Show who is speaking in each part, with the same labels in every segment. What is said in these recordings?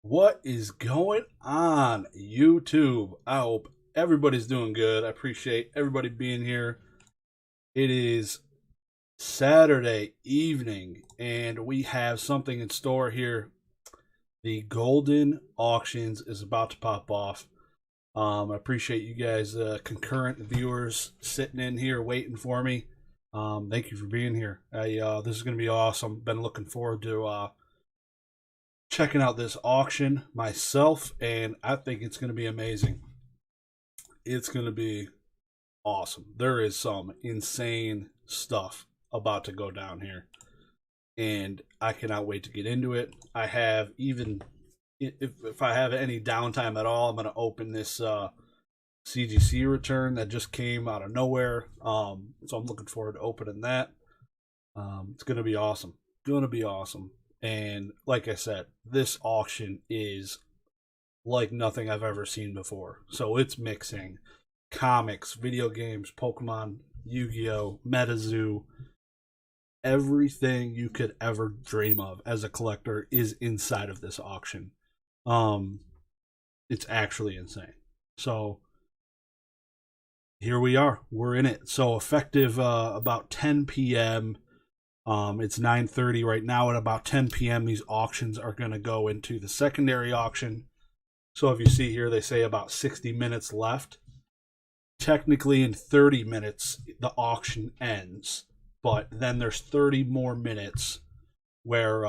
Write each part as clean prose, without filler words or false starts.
Speaker 1: What is going on, YouTube? I hope everybody's doing good. I appreciate everybody being here. It is Saturday evening, and we have something in store here. The Goldin auctions is about to pop off. I appreciate you guys, concurrent viewers, sitting in here waiting for me. Thank you for being here. This is going to be awesome. Been looking forward to checking out this auction myself, and I think it's going to be amazing. It's going to be awesome. There is some insane stuff about to go down here, and I cannot wait to get into it. I have even if I have any downtime at all, I'm going to open this CGC return that just came out of nowhere. So I'm looking forward to opening that. It's going to be awesome. Going to be awesome. And like I said, this auction is like nothing I've ever seen before. So it's mixing comics, video games, Pokemon, Yu-Gi-Oh, MetaZoo, everything you could ever dream of as a collector is inside of this auction. It's actually insane. So here we are. We're in it. So effective about 10 p.m. It's 9:30 right now. At about 10 p.m., these auctions are going to go into the secondary auction. So if you see here, they say about 60 minutes left. Technically, in 30 minutes, the auction ends. But then there's 30 more minutes where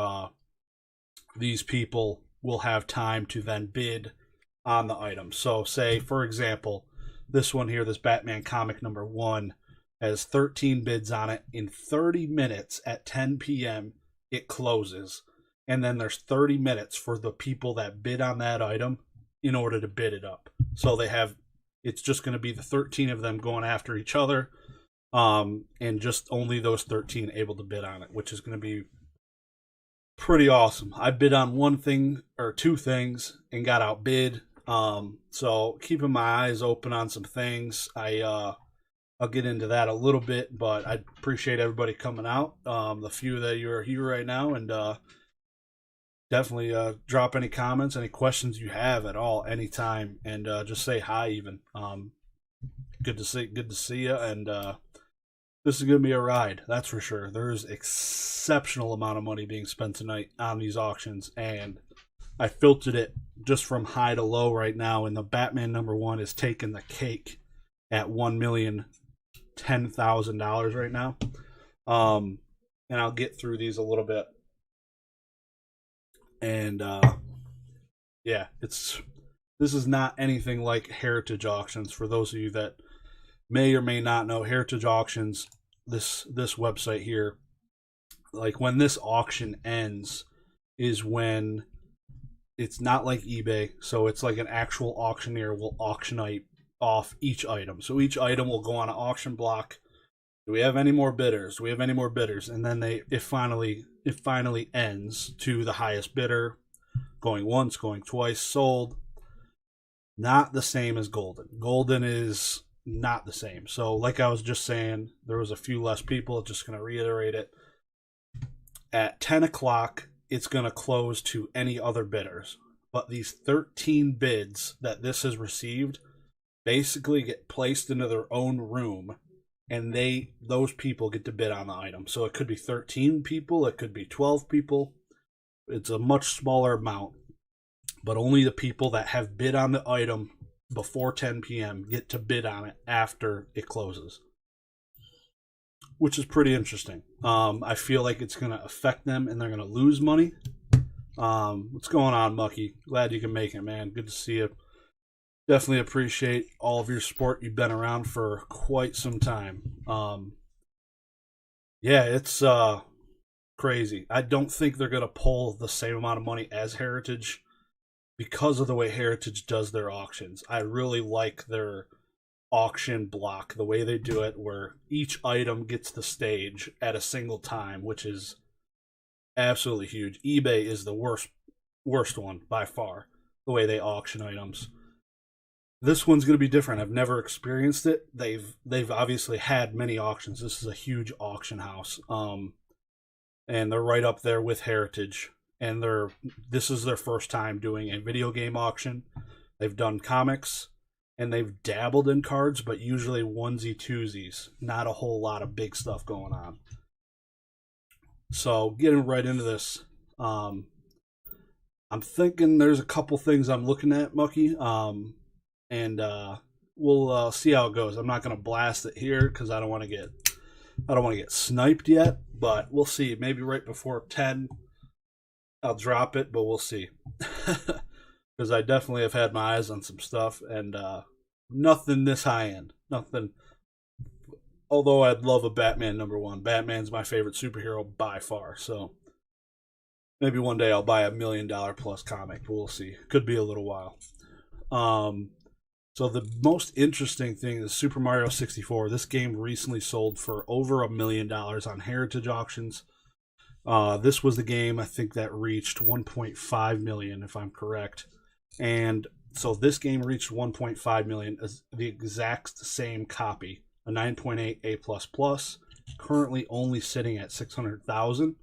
Speaker 1: these people will have time to then bid on the item. So say, for example, this one here, this Batman comic number 1, has 13 bids on it. In 30 minutes at 10 p.m., it closes. And then there's 30 minutes for the people that bid on that item in order to bid it up. So it's just going to be the 13 of them going after each other, and just only those 13 able to bid on it, which is going to be pretty awesome. I bid on one thing or two things and got outbid. So keeping my eyes open on some things. I'll get into that a little bit, but I appreciate everybody coming out. The few that you are here right now, and definitely drop any comments, any questions you have at all, anytime, and just say hi. Even good to see you, and this is gonna be a ride. That's for sure. There's exceptional amount of money being spent tonight on these auctions, and I filtered it just from high to low right now, and the Batman number 1 is taking the cake at $1,010,000 right now. And I'll get through these a little bit. And yeah, this is not anything like heritage auctions. For those of you that may or may not know, heritage auctions, this website here, like when this auction ends is when it's not like eBay. So it's like an actual auctioneer will auction off each item. So each item will go on an auction block. Do we have any more bidders? Do we have any more bidders? And then it finally ends to the highest bidder, going once, going twice, sold. Not the same as Goldin. Goldin is not the same. So like I was just saying, there was a few less people. Just going to reiterate it. At 10 o'clock, it's going to close to any other bidders. But these 13 bids that this has received basically get placed into their own room, and those people get to bid on the item. So it could be 13 people, it could be 12 people. It's a much smaller amount, but only the people that have bid on the item before 10 p.m. get to bid on it after it closes, which is pretty interesting. I feel like it's going to affect them and they're going to lose money. What's going on, Mucky? Glad you can make it, man. Good to see you. Definitely appreciate all of your support. You've been around for quite some time. Yeah, it's crazy. I don't think they're going to pull the same amount of money as Heritage because of the way Heritage does their auctions. I really like their auction block, the way they do it, where each item gets the stage at a single time, which is absolutely huge. eBay is the worst one by far, the way they auction items. This one's going to be different. I've never experienced it. They've obviously had many auctions. This is a huge auction house. and they're right up there with Heritage. And this is their first time doing a video game auction. They've done comics and they've dabbled in cards, but usually onesie twosies, not a whole lot of big stuff going on. So getting right into this, I'm thinking there's a couple things I'm looking at, Mucky, and we'll see how it goes. I'm not going to blast it here because I don't want to get sniped yet, but we'll see. Maybe right before 10, I'll drop it, but we'll see. Because I definitely have had my eyes on some stuff, and nothing this high end. Nothing. Although I'd love a Batman #1. Batman's my favorite superhero by far, so maybe one day I'll buy $1 million plus comic, but we'll see. Could be a little while. So the most interesting thing is Super Mario 64. This game recently sold for over $1 million on Heritage auctions. This was the game, I think, that reached 1.5 million, if I'm correct. And so this game reached 1.5 million as the exact same copy, a 9.8 A++, currently only sitting at 600,000.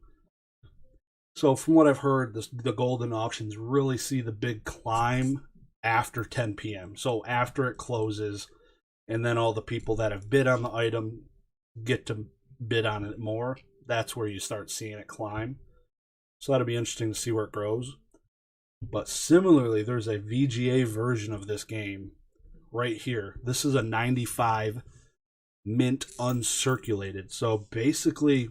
Speaker 1: So from what I've heard, the Goldin auctions really see the big climb after 10 p.m. So after it closes, and then all the people that have bid on the item get to bid on it more. That's where you start seeing it climb. So that'll be interesting to see where it grows. But similarly, there's a VGA version of this game right here. This is a 95 mint uncirculated. So basically,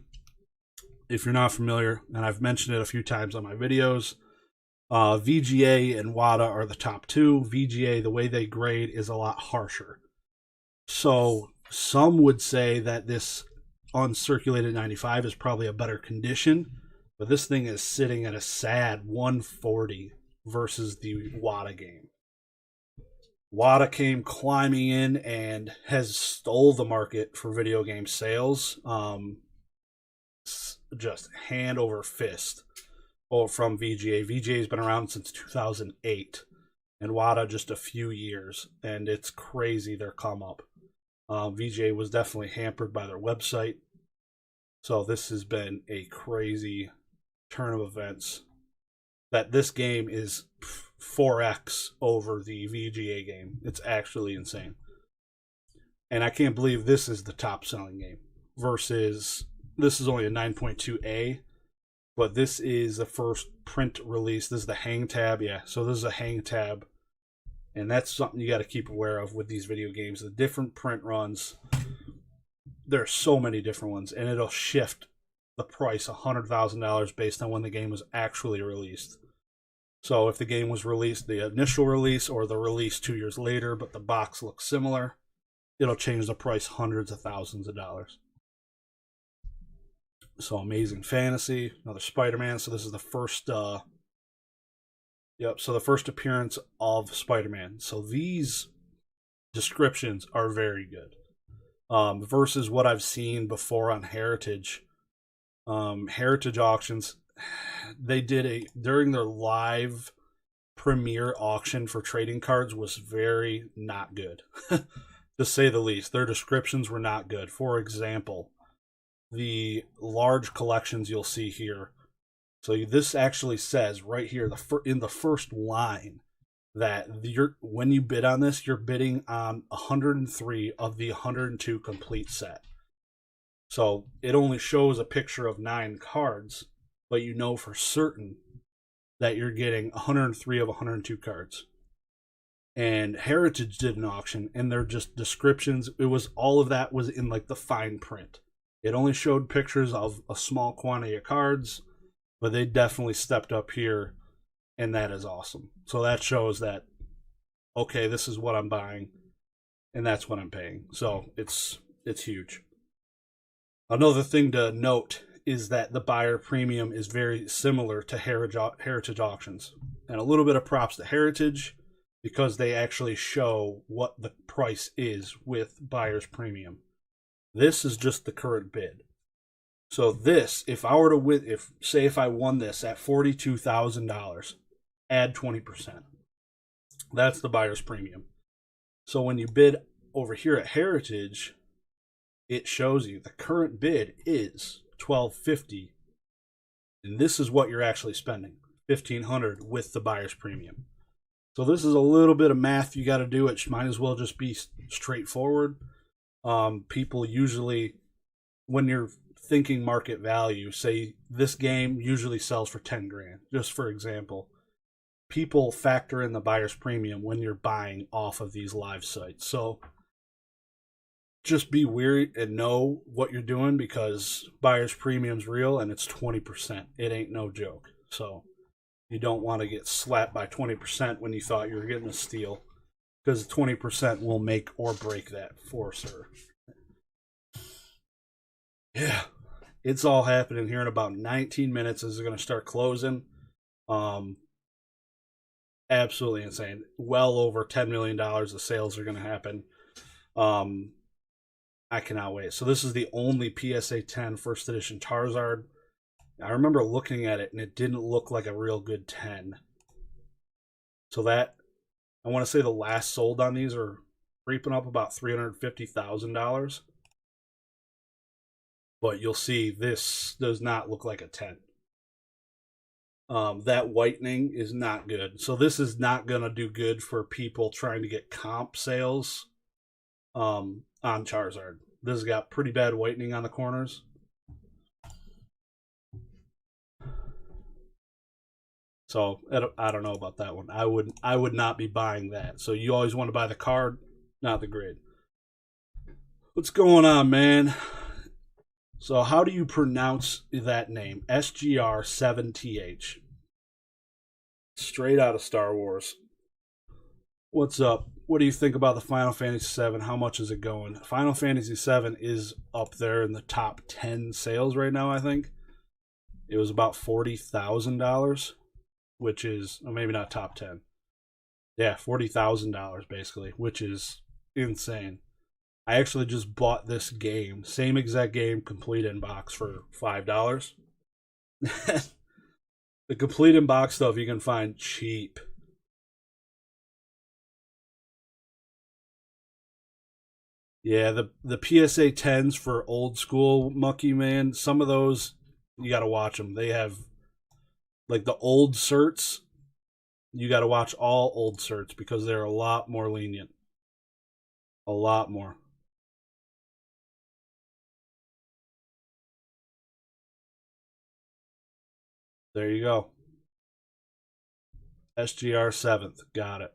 Speaker 1: if you're not familiar, and I've mentioned it a few times on my videos, VGA and WADA are the top two. VGA, the way they grade is a lot harsher. So some would say that this uncirculated 95 is probably a better condition, but this thing is sitting at a sad 140 versus the WADA game. WADA came climbing in and has stole the market for video game sales, just hand over fist. From VGA. VGA's been around since 2008, and WADA just a few years, and it's crazy their come up. VGA was definitely hampered by their website, so this has been a crazy turn of events. That this game is 4x over the VGA game. It's actually insane. And I can't believe this is the top selling game versus this is only a 9.2A. But this is the first print release. This is the hang tab. Yeah, so this is a hang tab. And that's something you got to keep aware of with these video games. The different print runs. There are so many different ones. And it'll shift the price $100,000 based on when the game was actually released. So if the game was released, the initial release, or the release 2 years later, but the box looks similar, it'll change the price hundreds of thousands of dollars. So Amazing Fantasy, another Spider-Man. So this is the first, so the first appearance of Spider-Man. So these descriptions are very good. Versus what I've seen before on Heritage. Heritage auctions, they did during their live premiere auction for trading cards was very not good, to say the least. Their descriptions were not good. For example, the large collections you'll see here. So this actually says right here, in the first line, that when you bid on this, you're bidding on 103 of the 102 complete set. So it only shows a picture of 9 cards, but you know for certain that you're getting 103 of 102 cards. And Heritage did an auction, and they're just descriptions. It was all of that was in like the fine print. It only showed pictures of a small quantity of cards, but they definitely stepped up here, and that is awesome. So that shows that, okay, this is what I'm buying, and that's what I'm paying. So it's huge. Another thing to note is that the buyer premium is very similar to Heritage auctions. And a little bit of props to Heritage, because they actually show what the price is with buyer's premium. This is just the current bid. So this, if I were to win, if I won this at $42,000, add 20%. That's the buyer's premium. So when you bid over here at Heritage, it shows you the current bid is $1,250, And this is what you're actually spending, $1,500 with the buyer's premium. So this is a little bit of math you got to do. It might as well just be straightforward. People usually, when you're thinking market value, say this game usually sells for 10 grand, just for example. People factor in the buyer's premium when you're buying off of these live sites. So just be wary and know what you're doing, because buyer's premium's real and it's 20%. It ain't no joke. So you don't want to get slapped by 20% when you thought you were getting a steal, because 20% will make or break that for sure. Yeah, it's all happening here in about 19 minutes. This is going to start closing. Absolutely insane. Well over $10 million of sales are going to happen. I cannot wait. So this is the only PSA 10 first edition Charizard. I remember looking at it and it didn't look like a real good 10. So that, I want to say the last sold on these are creeping up about $350,000. But you'll see this does not look like a 10. That whitening is not good. So this is not going to do good for people trying to get comp sales on Charizard. This has got pretty bad whitening on the corners. So I don't know about that one. I would not be buying that. So you always want to buy the card, not the grid. What's going on, man? So how do you pronounce that name? SGR7TH. Straight out of Star Wars. What's up? What do you think about the Final Fantasy VII? How much is it going? Final Fantasy VII is up there in the top 10 sales right now, I think. It was about $40,000, which is, well, maybe not top 10. Yeah, $40,000 basically, which is insane. I actually just bought this game, same exact game, complete in box for $5. The complete in box stuff you can find cheap. Yeah, the PSA 10s for old school Mucky, man, some of those you got to watch them. They have like the old certs. You got to watch all old certs because they're a lot more lenient. A lot more. There you go. SGR 7th. Got it.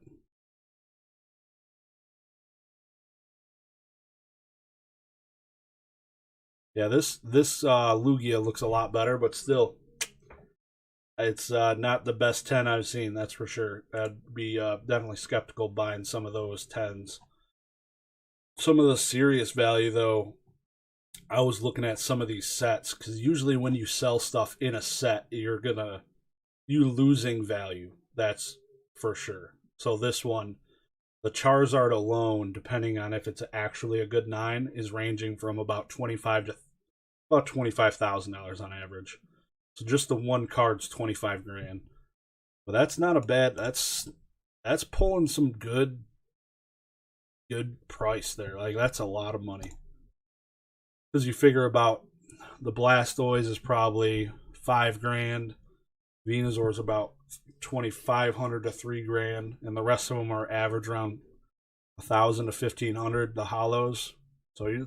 Speaker 1: Yeah, this Lugia looks a lot better, but still, it's not the best 10 I've seen. That's for sure. I'd be definitely skeptical buying some of those 10s. Some of the serious value, though, I was looking at some of these sets, because usually when you sell stuff in a set, you losing value. That's for sure. So this one, the Charizard alone, depending on if it's actually a good 9, is ranging from about $25,000 on average. So just the one card's 25 grand. But that's not a bad. That's pulling some good price there. Like, that's a lot of money. Because you figure about the Blastoise is probably 5 grand. Venusaur's about 2,500 to 3 grand, and the rest of them are average around 1,000 to 1,500. The hollows, so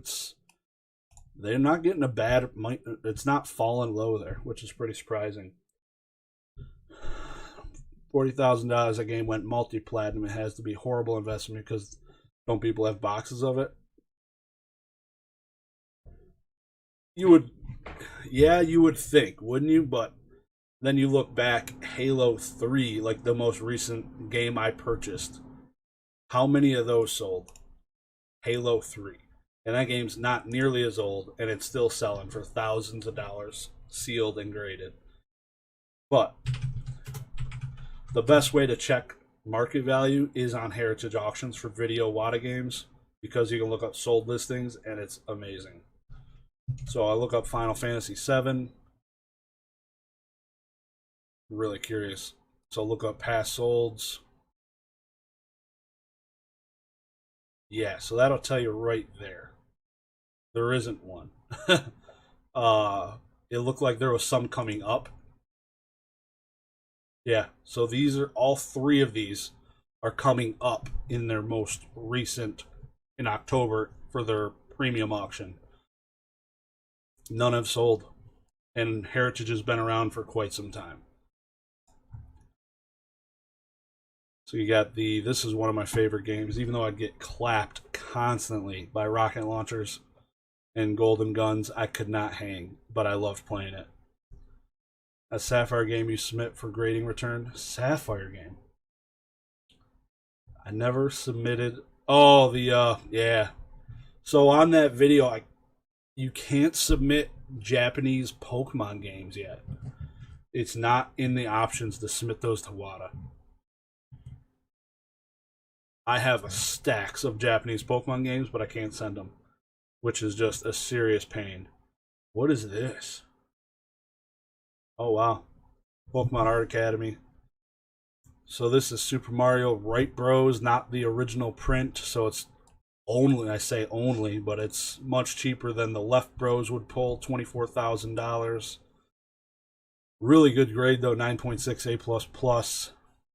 Speaker 1: they're not getting a bad. It's not falling low there, which is pretty surprising. $40,000. That game went multi-platinum. It has to be a horrible investment because don't people have boxes of it? You would, yeah, you would think, wouldn't you? But then you look back, Halo 3, like the most recent game I purchased. How many of those sold? Halo 3. And that game's not nearly as old, and it's still selling for thousands of dollars, sealed and graded. But the best way to check market value is on Heritage Auctions for video WATA games, because you can look up sold listings, and it's amazing. So I look up Final Fantasy VII. Really curious. So look up past solds. Yeah, so that'll tell you right there. There isn't one. It looked like there was some coming up, Yeah, so these are all three of these are coming up in their most recent in October for their premium auction. None have sold, and Heritage has been around for quite some time. So you got the, this is one of my favorite games, even though I'd get clapped constantly by rocket launchers and golden guns, I could not hang, but I loved playing it. A Sapphire game you submit for grading return. Sapphire game. I never submitted. Oh, the yeah. So on that video, you can't submit Japanese Pokemon games yet. It's not in the options to submit those to WADA. I have stacks of Japanese Pokemon games, but I can't send them, which is just a serious pain. What is this? Oh, wow. Pokemon Art Academy. So this is Super Mario Right Bros, not the original print. So it's only, I say only, but it's much cheaper than the Left Bros would pull, $24,000. Really good grade though, 9.6 A++.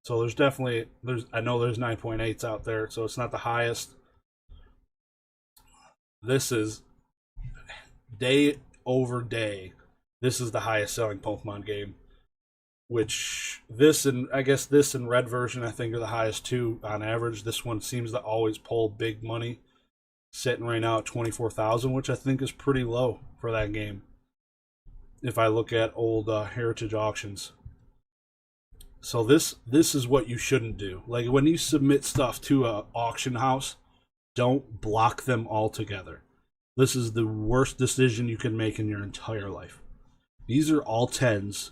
Speaker 1: So there's definitely, I know there's 9.8s out there, so it's not the highest. This is day over day. This is the highest selling Pokemon game. Which this and I guess this and red version I think are the highest two on average. This one seems to always pull big money, sitting right now at 24,000, which I think is pretty low for that game. If I look at old Heritage auctions, so this is what you shouldn't do. Like when you submit stuff to a auction house, don't block them all together. This is the worst decision you can make in your entire life. These are all 10s.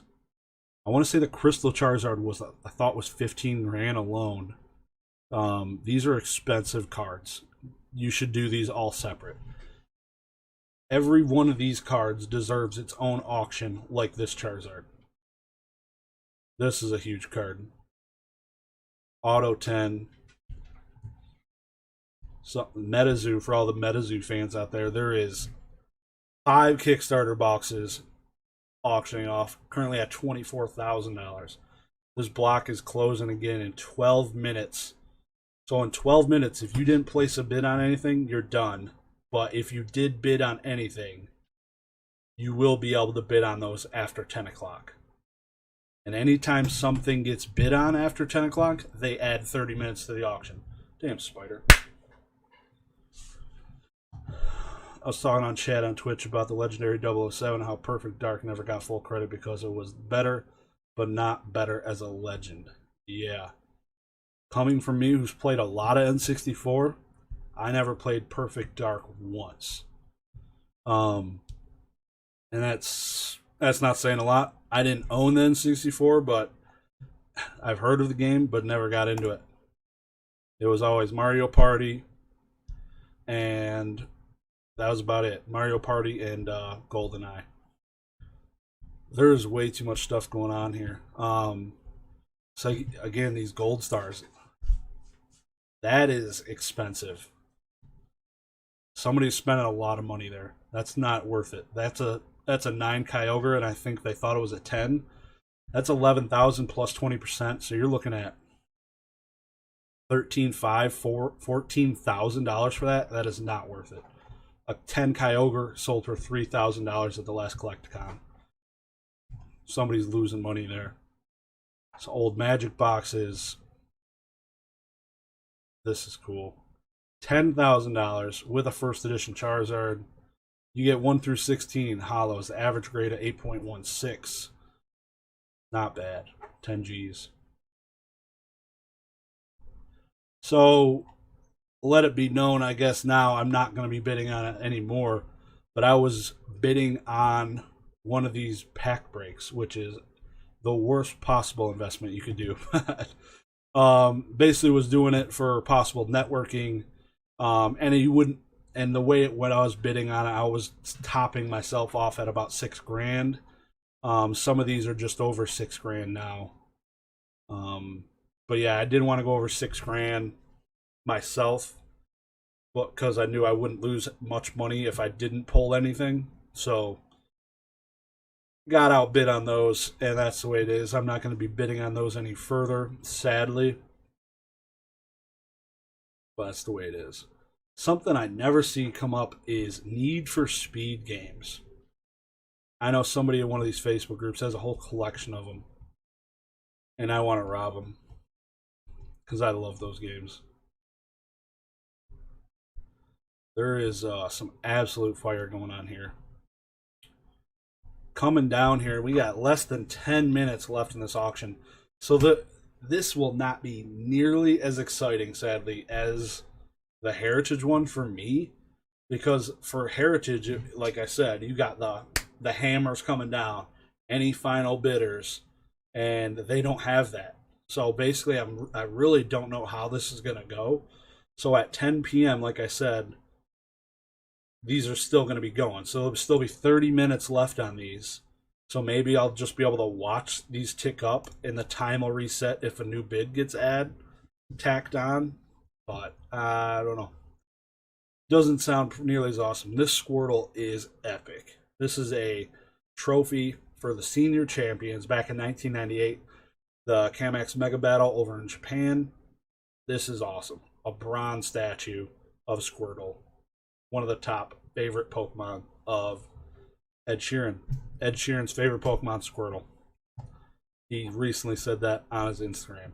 Speaker 1: I want to say the Crystal Charizard was, I thought, was 15 grand alone. These are expensive cards. You should do these all separate. Every one of these cards deserves its own auction, like this Charizard. This is a huge card. Auto 10. So, MetaZoo, for all the MetaZoo fans out there, there is 5 Kickstarter boxes auctioning off, currently at $24,000. This block is closing again in 12 minutes. So in 12 minutes, if you didn't place a bid on anything, you're done. But if you did bid on anything, you will be able to bid on those after 10 o'clock. And anytime something gets bid on after 10 o'clock, they add 30 minutes to the auction. Damn, spider. I was talking on chat on Twitch about the legendary 007, how Perfect Dark never got full credit because it was better, but not better as a legend. Yeah. Coming from me, who's played a lot of N64, I never played Perfect Dark once. And that's not saying a lot. I didn't own the N64, but I've heard of the game, but never got into it. It was always Mario Party, and that was about it. Mario Party and GoldenEye. There's way too much stuff going on here. So again, these gold stars, that is expensive. Somebody's spending a lot of money there. That's not worth it. That's a 9 Kyogre, and I think they thought it was a 10. That's 11,000 plus 20%. So you're looking at $14,000 for that. That is not worth it. A 10 Kyogre sold for $3,000 at the last Collecticon. Somebody's losing money there. So old Magic boxes. This is cool. $10,000 with a first edition Charizard. You get 1 through 16 hollows. The average grade of 8.16. Not bad. 10 Gs. So let it be known, I guess now I'm not going to be bidding on it anymore. But I was bidding on one of these pack breaks, which is the worst possible investment you could do. Basically was doing it for possible networking. And you wouldn't, and the way when I was bidding on it, I was topping myself off at about 6 grand. Some of these are just over 6 grand now. But yeah, I didn't want to go over 6 grand myself, but because I knew I wouldn't lose much money if I didn't pull anything. So got outbid on those, and that's the way it is. I'm not going to be bidding on those any further, sadly. But that's the way it is. Something I never see come up is Need for Speed games. I know somebody in one of these Facebook groups has a whole collection of them, and I want to rob them because I love those games. There is some absolute fire going on here. Coming down here, we got less than 10 minutes left in this auction, so this will not be nearly as exciting, sadly, as the Heritage one for me, because for Heritage, like I said, you got the hammers coming down, any final bidders, and they don't have that. So basically, I really don't know how this is gonna go. So at 10 p.m., like I said, these are still going to be going. So there'll still be 30 minutes left on these. So maybe I'll just be able to watch these tick up, and the time will reset if a new bid gets tacked on. But I don't know. Doesn't sound nearly as awesome. This Squirtle is epic. This is a trophy for the senior champions back in 1998. The Kamax Mega Battle over in Japan. This is awesome. A bronze statue of Squirtle. One of the top favorite Pokemon of Ed Sheeran. Ed Sheeran's favorite Pokemon, Squirtle. He recently said that on his Instagram.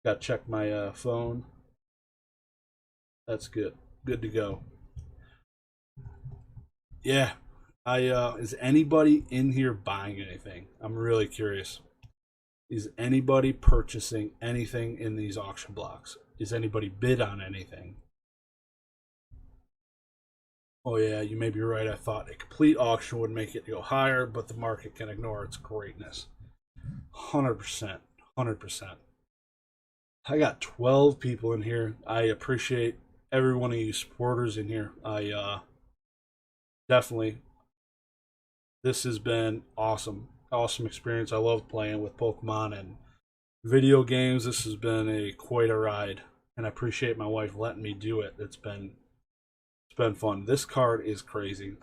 Speaker 1: Got to check my phone. That's good. Good to go. Yeah. Is anybody in here buying anything? I'm really curious. Is anybody purchasing anything in these auction blocks? Is anybody bid on anything? Oh yeah, you may be right. I thought a complete auction would make it go higher, but the market can ignore its greatness. 100%. 100%. I got 12 people in here. I appreciate every one of you supporters in here. I definitely, this has been awesome. Awesome experience. I love playing with Pokemon and video games. This has been quite a ride, and I appreciate my wife letting me do it. It's been fun. This card is crazy.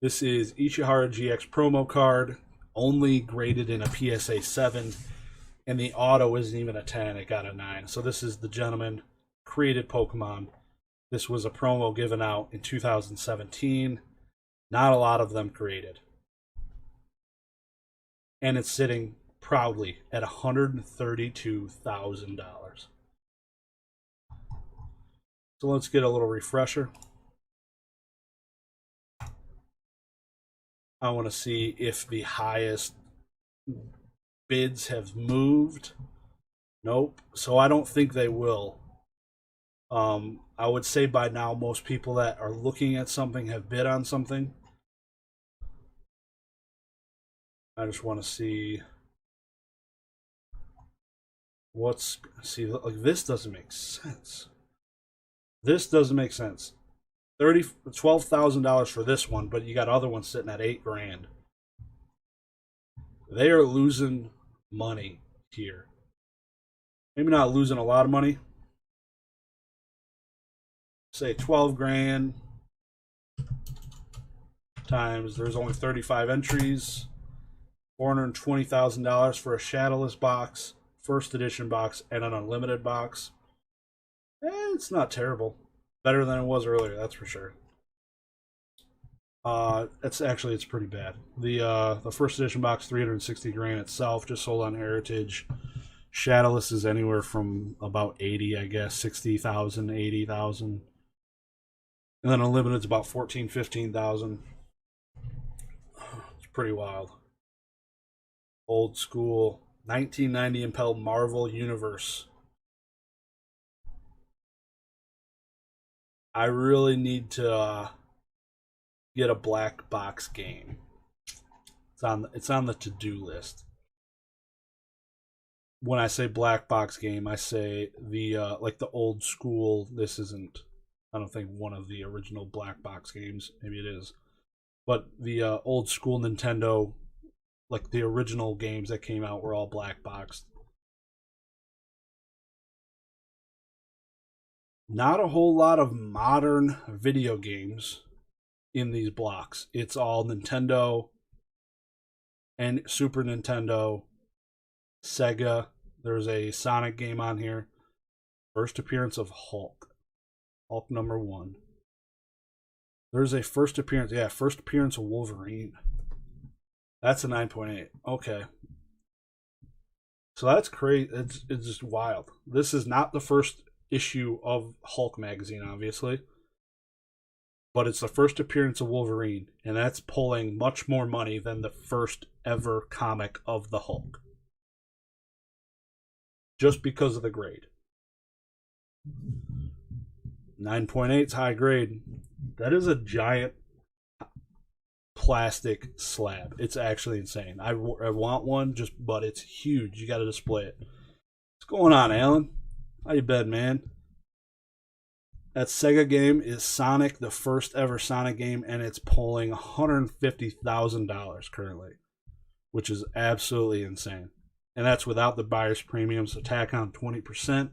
Speaker 1: This is Ishihara GX promo card, only graded in a PSA 7, and the auto isn't even a 10. It got a 9. So this is the gentleman created Pokemon. This was a promo given out in 2017. Not a lot of them created. And it's sitting proudly at $132,000. So let's get a little refresher. I want to see if the highest bids have moved. Nope. So I don't think they will. I would say by now most people that are looking at something have bid on something. I just want to see like this doesn't make sense. This doesn't make sense. $12,000 for this one, but you got other ones sitting at $8,000. They are losing money here. Maybe not losing a lot of money. Say 12 grand times there's only 35 entries. $420,000 for a shadowless box, first edition box, and an unlimited box. It's not terrible. Better than it was earlier, that's for sure. It's pretty bad. The first edition box, 360 grand itself, just sold on Heritage. Shadowless is anywhere from about 80, I guess, 60,000, 80,000. And then unlimited's about 14, 15,000. It's pretty wild. Old school 1990 Impel Marvel Universe. I really need to get a black box game. It's on the to-do list. When I say black box game, I say the like the old school. This isn't, I don't think, one of the original black box games. Maybe it is, but the old school Nintendo, like the original games that came out, were all black boxed. Not a whole lot of modern video games in these blocks. It's all Nintendo and Super Nintendo, Sega. There's a Sonic game on here. First appearance of Hulk. Hulk #1. There's a first appearance. Yeah, first appearance of Wolverine. That's a 9.8. Okay. So that's crazy. It's just wild. This is not the first issue of Hulk magazine, obviously. But it's the first appearance of Wolverine, and that's pulling much more money than the first ever comic of the Hulk. Just because of the grade. 9.8 is high grade. That is a giant plastic slab. It's actually insane. I want one, but it's huge. You got to display it. What's going on, Alan? How you been, man? That Sega game is Sonic, the first ever Sonic game, and it's pulling $150,000 currently, which is absolutely insane. And that's without the buyer's premium. So tack on 20%,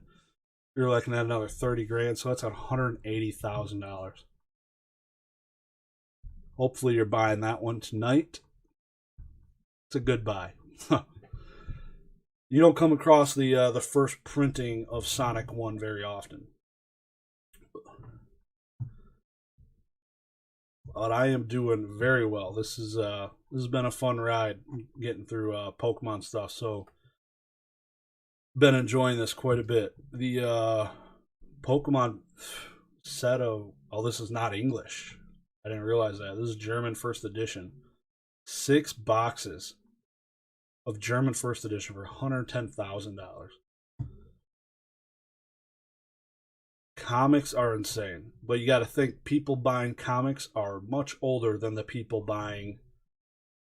Speaker 1: you're looking at another 30 grand. So that's $180,000. Hopefully you're buying that one tonight. It's a good buy. You don't come across the first printing of Sonic 1 very often. But I am doing very well. This has been a fun ride getting through Pokemon stuff. So been enjoying this quite a bit. The Pokemon set of this is not English. I didn't realize that. This is German first edition. 6 boxes of German first edition for $110,000. Comics are insane, but you got to think people buying comics are much older than the people buying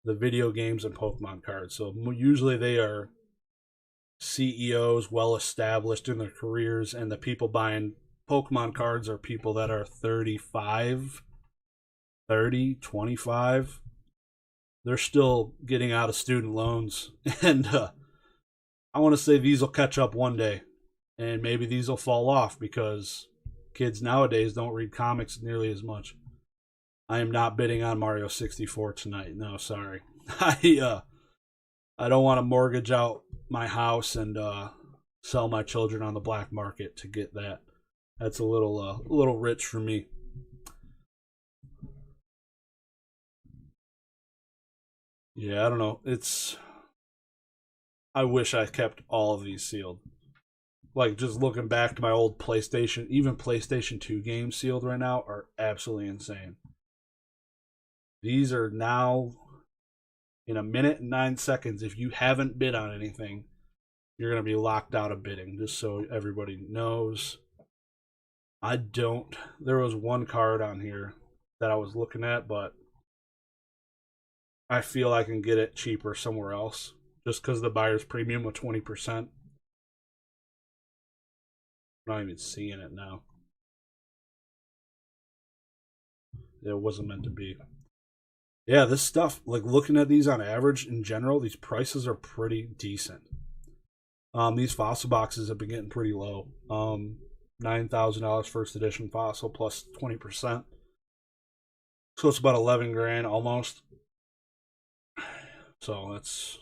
Speaker 1: the video games and Pokemon cards. So usually they are CEOs, well established in their careers, and the people buying Pokemon cards are people that are 35, 30, 25. They're still getting out of student loans, and I want to say these will catch up one day, and maybe these will fall off because kids nowadays don't read comics nearly as much. I am not bidding on Mario 64 tonight. No, sorry. I don't want to mortgage out my house and sell my children on the black market to get that. That's a little rich for me. Yeah, I don't know. I wish I kept all of these sealed. Like, just looking back to my old PlayStation, even PlayStation 2 games sealed right now are absolutely insane. These are now, in a minute and 9 seconds, if you haven't bid on anything, you're going to be locked out of bidding, just so everybody knows. There was one card on here that I was looking at, but I feel I can get it cheaper somewhere else, just because the buyer's premium of 20%. I'm not even seeing it now. It wasn't meant to be. Yeah, this stuff, like looking at these on average in general, these prices are pretty decent. These fossil boxes have been getting pretty low. $9,000 first edition fossil plus 20%. So it's about 11 grand almost. So that's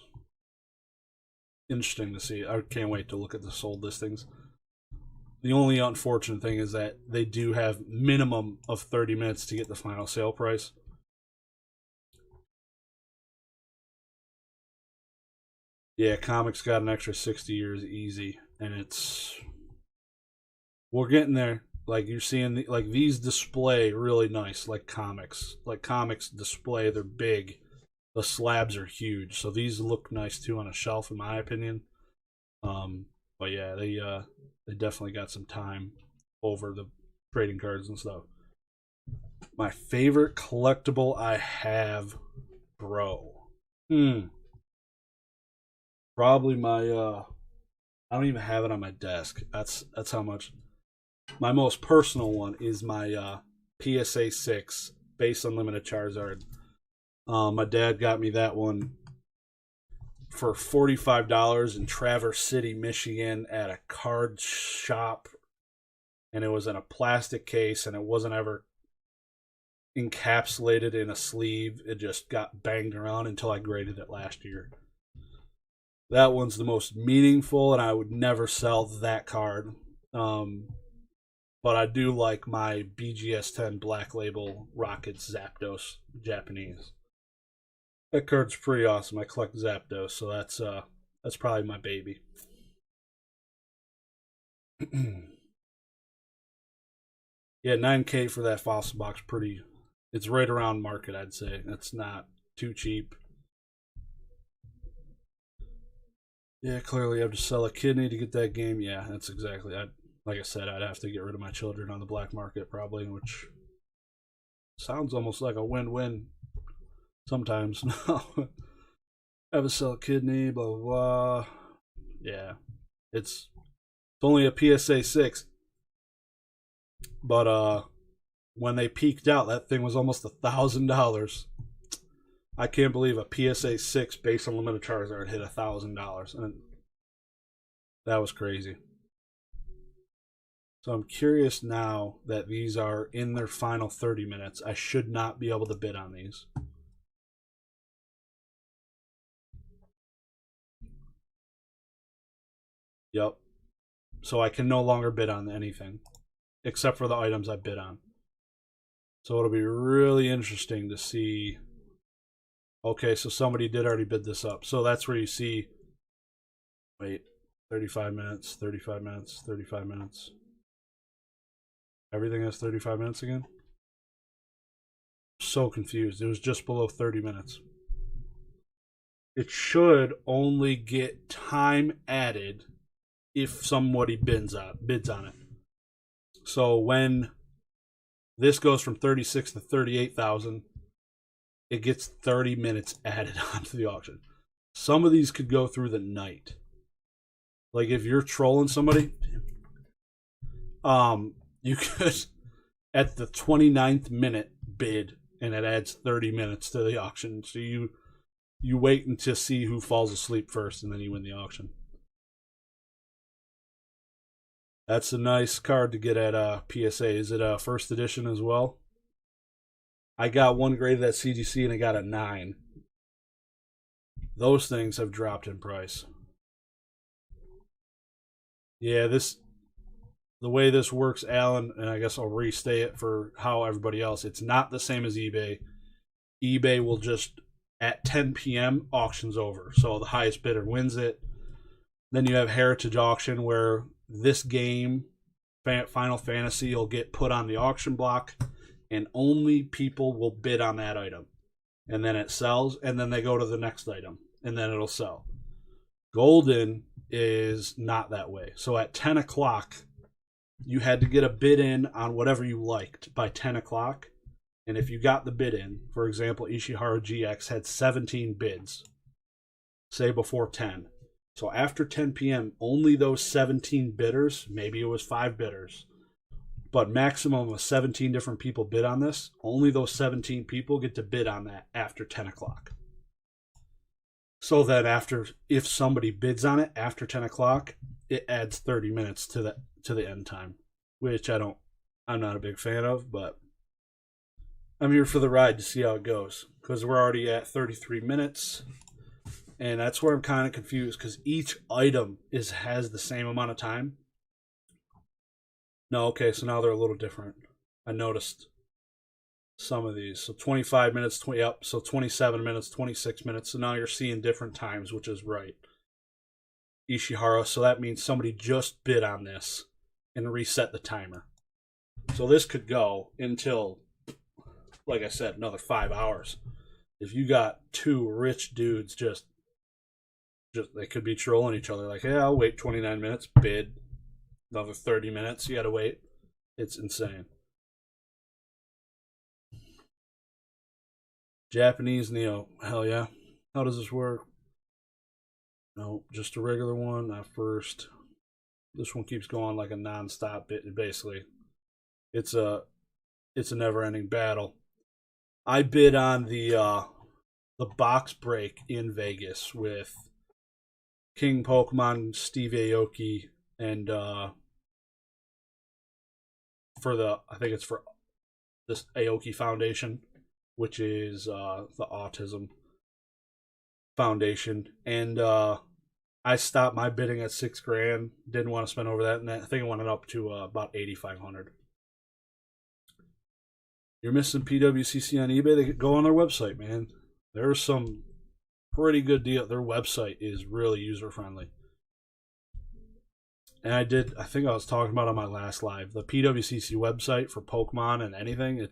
Speaker 1: interesting to see. I can't wait to look at the sold listings. The only unfortunate thing is that they do have minimum of 30 minutes to get the final sale price. Yeah, comics got an extra 60 years easy, and we're getting there. Like you're seeing, like these display really nice, like comics. Like comics display, they're big. The slabs are huge, so these look nice too on a shelf, in my opinion. But yeah, they definitely got some time over the trading cards and stuff. My favorite collectible I have, bro. Probably my I don't even have it on my desk. That's how much. My most personal one is my PSA 6 Base Unlimited Charizard. My dad got me that one for $45 in Traverse City, Michigan at a card shop, and it was in a plastic case, and it wasn't ever encapsulated in a sleeve. It just got banged around until I graded it last year. That one's the most meaningful, and I would never sell that card. But I do like my BGS10 Black Label Rockets Zapdos Japanese. That card's pretty awesome. I collect Zapdos, so that's probably my baby. Yeah, 9K for that fossil box, pretty. It's right around market, I'd say. That's not too cheap. Yeah, clearly I have to sell a kidney to get that game. Yeah, that's exactly. Like I said, I'd have to get rid of my children on the black market probably, which sounds almost like a win-win sometimes. No, have to sell a kidney, blah blah blah. Yeah, it's only a PSA 6, but when they peaked out, that thing was almost $1,000. I can't believe a PSA 6 base unlimited Charizard hit $1,000, and that was crazy. So I'm curious now that these are in their final 30 minutes. I should not be able to bid on these. Yep. So I can no longer bid on anything except for the items I bid on. So it'll be really interesting to see. Okay, so somebody did already bid this up. So that's where you see, wait, 35 minutes, 35 minutes, 35 minutes. Everything has 35 minutes again? So confused. It was just below 30 minutes. It should only get time added if somebody bids on it. So when this goes from 36 to 38,000, it gets 30 minutes added onto the auction. Some of these could go through the night. Like if you're trolling somebody, you could at the 29th minute bid and it adds 30 minutes to the auction. So you wait until see who falls asleep first and then you win the auction. That's a nice card to get at PSA. Is it a first edition as well? I got one graded at CGC and I got a 9. Those things have dropped in price. Yeah, the way this works, Alan, and I guess I'll restate it for how everybody else, it's not the same as eBay. eBay will just, at 10 p.m., auction's over. So the highest bidder wins it. Then you have Heritage Auction where this game, Final Fantasy, will get put on the auction block and only people will bid on that item. And then it sells, and then they go to the next item, and then it'll sell. Goldin is not that way. So at 10 o'clock, you had to get a bid in on whatever you liked by 10 o'clock. And if you got the bid in, for example, Ishihara GX had 17 bids, say before 10. So after 10 p.m., only those 17 bidders, maybe it was 5 bidders, but maximum of 17 different people bid on this. Only those 17 people get to bid on that after 10 o'clock. So that if somebody bids on it after 10 o'clock, it adds 30 minutes to the end time, which I'm not a big fan of, but I'm here for the ride to see how it goes because we're already at 33 minutes. And that's where I'm kind of confused because each item has the same amount of time. No, okay, so now they're a little different. I noticed some of these. So 25 minutes, so 27 minutes, 26 minutes. So now you're seeing different times, which is right. Ishihara, so that means somebody just bid on this and reset the timer. So this could go until, like I said, another 5 hours. If you got two rich dudes just they could be trolling each other like, hey, I'll wait 29 minutes, bid. Another 30 minutes, you gotta wait. It's insane. Japanese Neo, hell yeah. How does this work? No, just a regular one at first. This one keeps going like a non-stop bit, basically. It's a never-ending battle. I bid on the box break in Vegas with King Pokemon, Steve Aoki, and I think it's for this Aoki Foundation, which is the Autism Foundation, and I stopped my bidding at $6,000. Didn't want to spend over that, and I think it went up to about $8,500. You're missing PWCC on eBay. They go on their website, man. There's some pretty good deal. Their website is really user friendly. And I think I was talking about on my last live, the PWCC website for Pokemon and anything.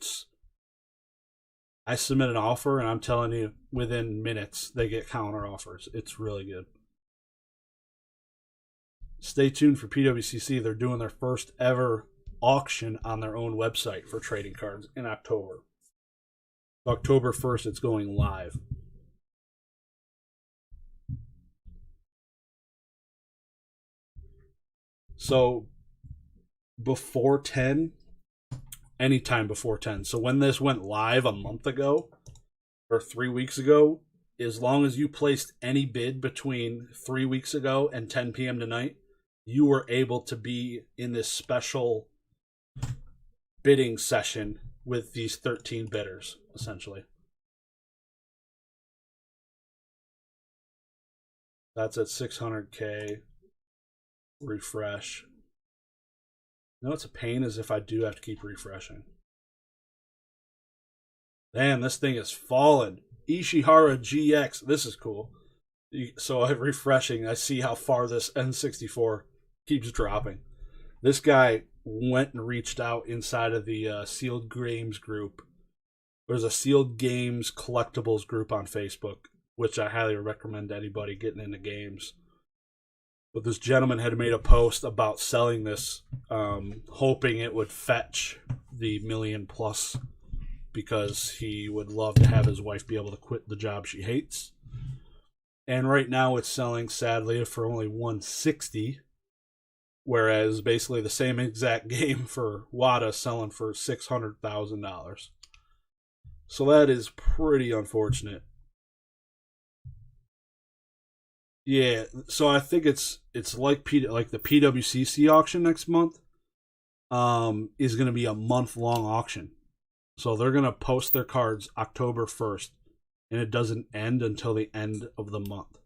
Speaker 1: I submit an offer, and I'm telling you, within minutes they get counter offers. It's really good. Stay tuned for PWCC. They're doing their first ever auction on their own website for trading cards in October. October 1st, it's going live. So before 10, anytime before 10. So when this went live a month ago or 3 weeks ago, as long as you placed any bid between 3 weeks ago and 10 p.m. tonight, you were able to be in this special bidding session with these 13 bidders, essentially. That's at 600K. Refresh. You know what's a pain is if I do have to keep refreshing. Damn, this thing is falling. Ishihara GX. This is cool. So I'm refreshing. I see how far this N64 keeps dropping. This guy went and reached out inside of the Sealed Games group. There's a Sealed Games collectibles group on Facebook, which I highly recommend to anybody getting into games. But this gentleman had made a post about selling this, hoping it would fetch the $1 million plus, because he would love to have his wife be able to quit the job she hates. And right now it's selling, sadly, for only $160, whereas basically the same exact game for WADA selling for $600,000. So that is pretty unfortunate. Yeah, so I think it's like the PWCC auction next month is going to be a month-long auction. So they're going to post their cards October 1st, and it doesn't end until the end of the month.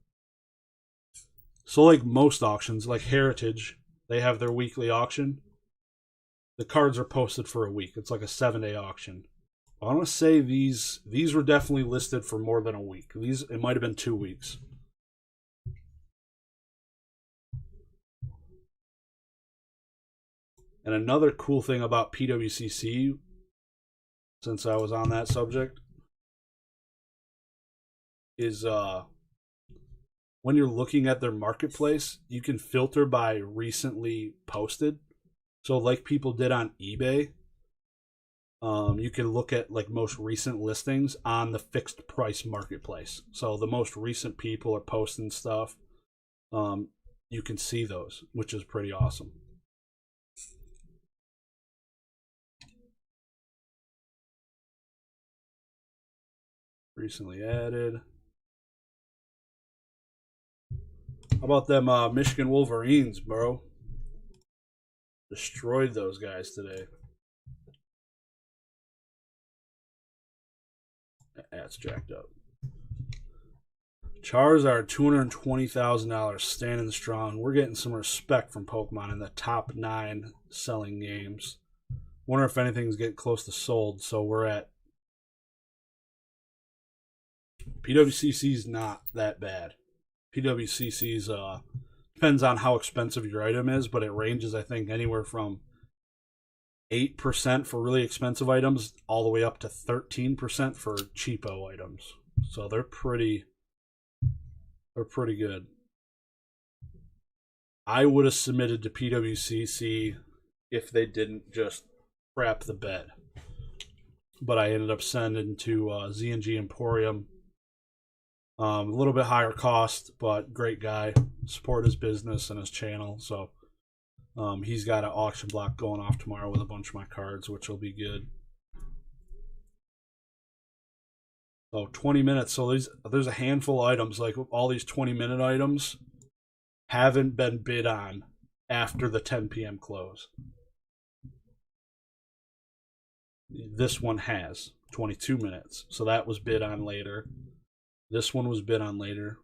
Speaker 1: So like most auctions, like Heritage, they have their weekly auction. The cards are posted for a week. It's like a 7-day auction. I want to say these were definitely listed for more than a week. It might have been 2 weeks. And another cool thing about PWCC, since I was on that subject, is when you're looking at their marketplace, you can filter by recently posted. So like people did on eBay, you can look at like most recent listings on the fixed price marketplace. So the most recent people are posting stuff. You can see those, which is pretty awesome. Recently added. How about them Michigan Wolverines, bro? Destroyed those guys today. That's jacked up. Charizard, $220,000, standing strong. We're getting some respect from Pokemon in the top 9 selling games. Wonder if anything's getting close to sold. So we're at PWCC's not that bad. PWCC's depends on how expensive your item is, but it ranges, I think, anywhere from 8% for really expensive items all the way up to 13% for cheapo items. So they're pretty good. I would have submitted to PWCC if they didn't just crap the bed. But I ended up sending to Z&G Emporium. A little bit higher cost, but great guy. Support his business and his channel. So he's got an auction block going off tomorrow with a bunch of my cards, which will be good. So 20 minutes. So there's a handful of items, like all these 20-minute items haven't been bid on after the 10 p.m. close. This one has 22 minutes. So that was bid on later. This one was bid on later.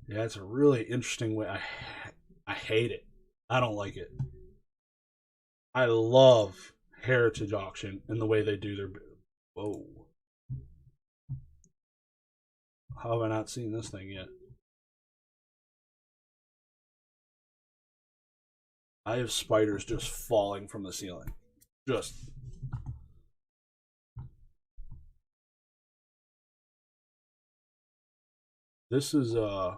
Speaker 1: Yeah, it's a really interesting way. I hate it. I don't like it. I love Heritage Auction and the way they do their. Whoa. How have I not seen this thing yet? I have spiders just falling from the ceiling. Just. This is the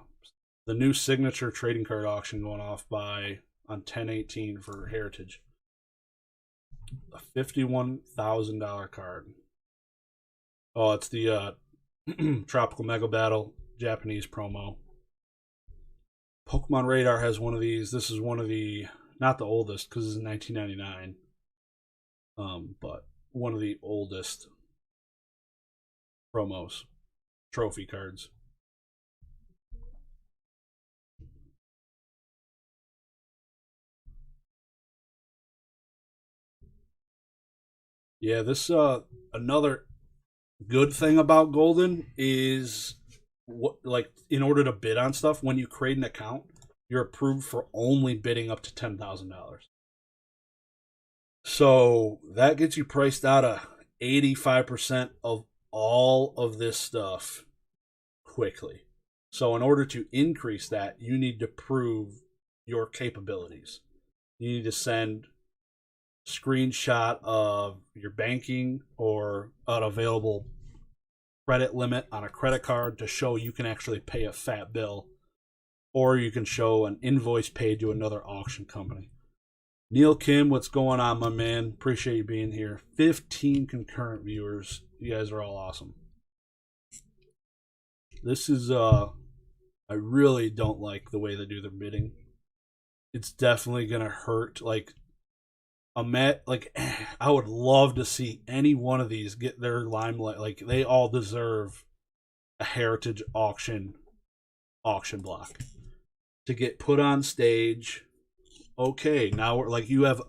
Speaker 1: new signature trading card auction going off by on 10/18 for Heritage. A $51,000 card. Oh, it's the Tropical Mega Battle Japanese promo. Pokemon Radar has one of these. This is one of the, not the oldest because it's 1999, but one of the oldest promos, trophy cards. Yeah, this another good thing about Goldin is what, like, in order to bid on stuff, when you create an account, you're approved for only bidding up to $10,000. So that gets you priced out of 85% of all of this stuff quickly. So in order to increase that, you need to prove your capabilities. You need to send screenshot of your banking or an available credit limit on a credit card to show you can actually pay a fat bill, or you can show an invoice paid to another auction company. Neil Kim, what's going on, my man? Appreciate you being here. 15 concurrent viewers. You guys are all awesome. This is I really don't like the way they do their bidding. It's definitely gonna hurt. Like I would love to see any one of these get their limelight. Like, they all deserve a Heritage auction block to get put on stage. Okay, now we're like, you have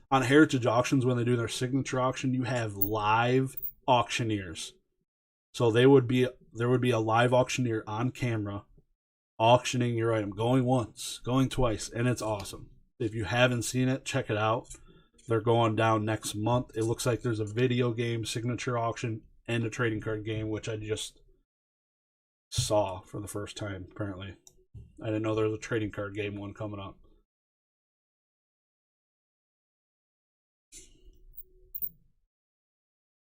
Speaker 1: on Heritage auctions, when they do their signature auction, you have live auctioneers. So there would be a live auctioneer on camera auctioning your item, going once, going twice, and it's awesome. If you haven't seen it, check it out. They're going down next month. It looks like there's a video game signature auction and a trading card game, which I just saw for the first time, apparently. I didn't know there was a trading card game one coming up.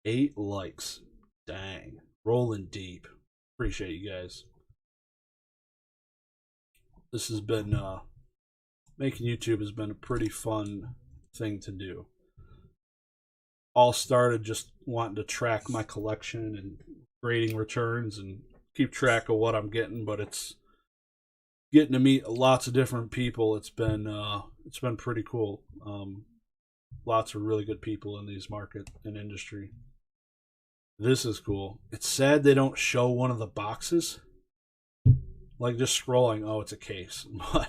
Speaker 1: Eight likes. Dang. Rolling deep. Appreciate you guys. This has been making YouTube has been a pretty fun thing to do. All started just wanting to track my collection and grading returns and keep track of what I'm getting, but it's getting to meet lots of different people. It's been pretty cool. Lots of really good people in these market and industry. This is cool. It's sad they don't show one of the boxes. Like, just scrolling, oh, it's a case. But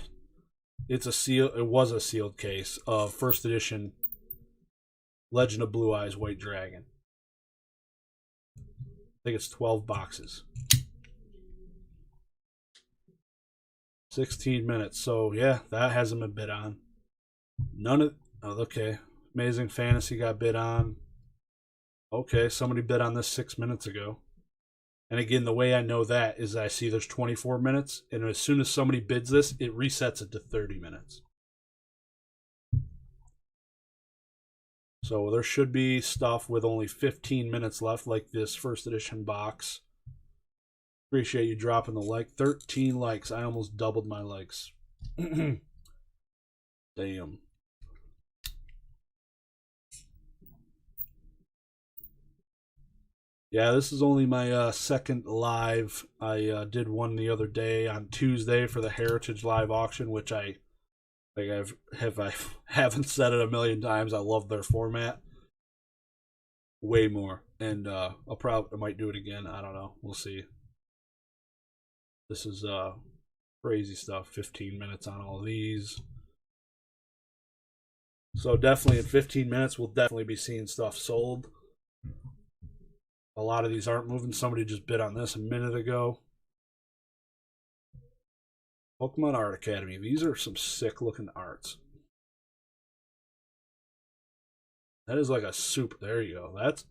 Speaker 1: it's a seal. It was a sealed case of first edition Legend of Blue Eyes White Dragon. I think it's 12 boxes. 16 minutes. So yeah, that hasn't been bid on. None of okay. Amazing Fantasy got bid on. Okay, somebody bid on this 6 minutes ago. And again, the way I know that is I see there's 24 minutes, and as soon as somebody bids this, it resets it to 30 minutes. So there should be stuff with only 15 minutes left, like this first edition box. Appreciate you dropping the like. 13 likes. I almost doubled my likes. Damn. Yeah, this is only my second live. I did one the other day on Tuesday for the Heritage Live auction, which I haven't said it a million times. I love their format way more, and I might do it again. I don't know. We'll see. This is crazy stuff. 15 minutes on all of these. So definitely in 15 minutes, we'll definitely be seeing stuff sold. A lot of these aren't moving. Somebody just bid on this a minute ago. Pokemon Art Academy. These are some sick looking arts. That is like a super. There you go. That's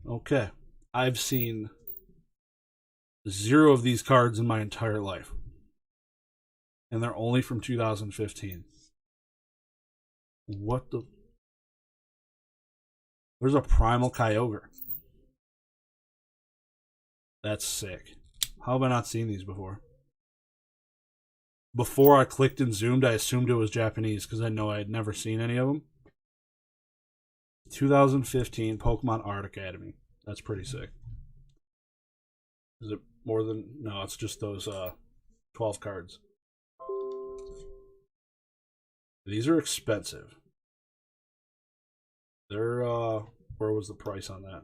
Speaker 1: okay. I've seen 0 of these cards in my entire life, and they're only from 2015. What the? There's a Primal Kyogre. That's sick. How have I not seen these before? Before I clicked and zoomed, I assumed it was Japanese because I know I had never seen any of them. 2015 Pokemon Art Academy. That's pretty sick. Is it more than... No, it's just those 12 cards. These are expensive. They're... Where was the price on that?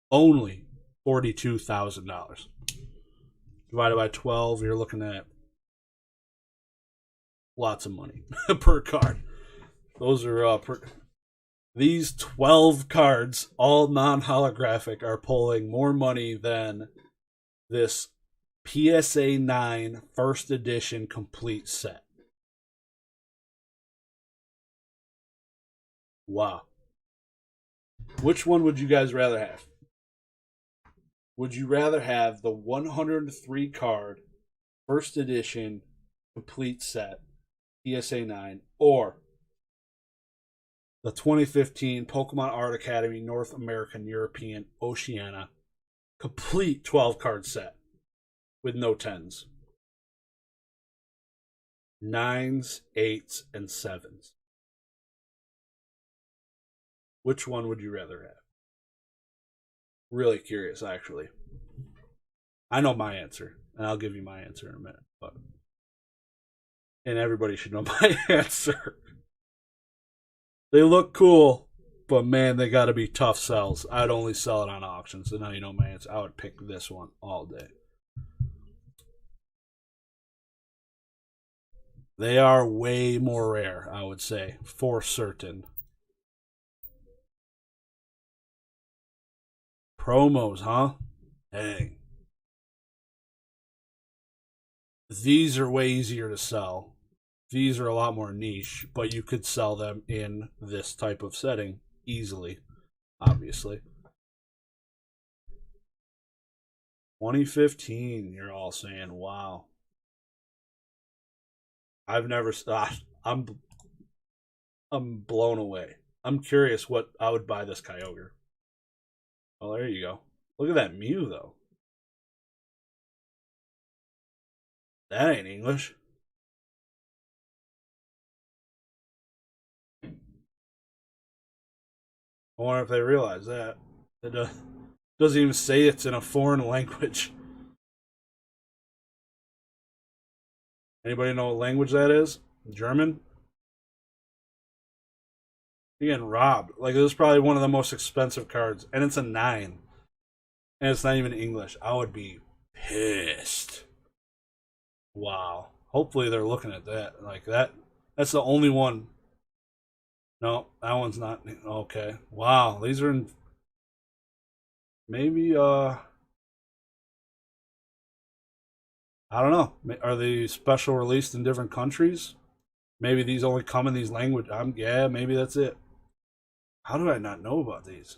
Speaker 1: Only $42,000. Divided by 12, you're looking at lots of money per card. Those are these 12 cards, all non-holographic, are pulling more money than this PSA 9 first edition complete set. Wow. Which one would you guys rather have? Would you rather have the 103 card first edition complete set PSA 9 or the 2015 Pokemon Art Academy North American, European, Oceania complete 12 card set with no 10s? 9s, 8s, and 7s. Which one would you rather have? Really curious, actually. I know my answer, and I'll give you my answer in a minute. And everybody should know my answer. They look cool, but man, they got to be tough sells. I'd only sell it on auction, so now you know my answer. I would pick this one all day. They are way more rare, I would say, for certain. Promos, huh? Dang. These are way easier to sell. These are a lot more niche, but you could sell them in this type of setting easily, obviously. 2015, you're all saying, wow. I've never... I'm blown away. I'm curious what I would buy this Kyogre. Oh, there you go. Look at that Mew, though. That ain't English. I wonder if they realize that. It doesn't even say it's in a foreign language. Anybody know what language that is? German? You're getting robbed. Like, this is probably one of the most expensive cards. And it's a 9. And it's not even English. I would be pissed. Wow. Hopefully they're looking at that. Like, that's the only one. No, that one's not. Okay. Wow. These are in... Maybe, I don't know. Are they special released in different countries? Maybe these only come in these languages. Yeah, maybe that's it. How do I not know about these?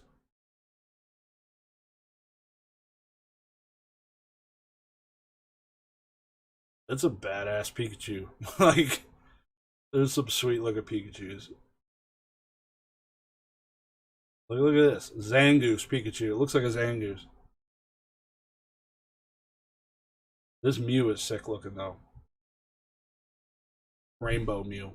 Speaker 1: That's a badass Pikachu. Like, there's some sweet looking Pikachus. Look at this. Zangoose Pikachu. It looks like a Zangoose. This Mew is sick looking, though. Rainbow Mew.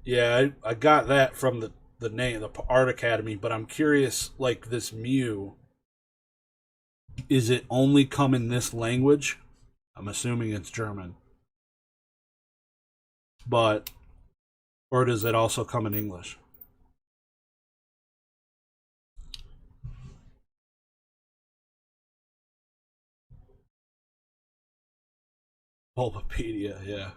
Speaker 1: Yeah, I got that from the name, the Art Academy, but I'm curious, like, this Mew, is it only come in this language? I'm assuming it's German. But, or does it also come in English? Bulbapedia, yeah.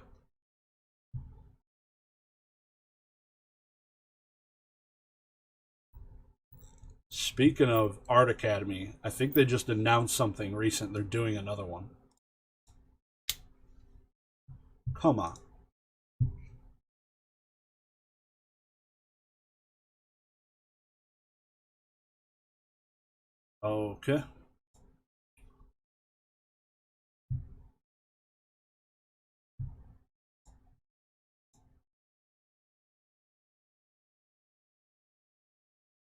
Speaker 1: Speaking of Art Academy, I think they just announced something recent. They're doing another one. Come on. Okay.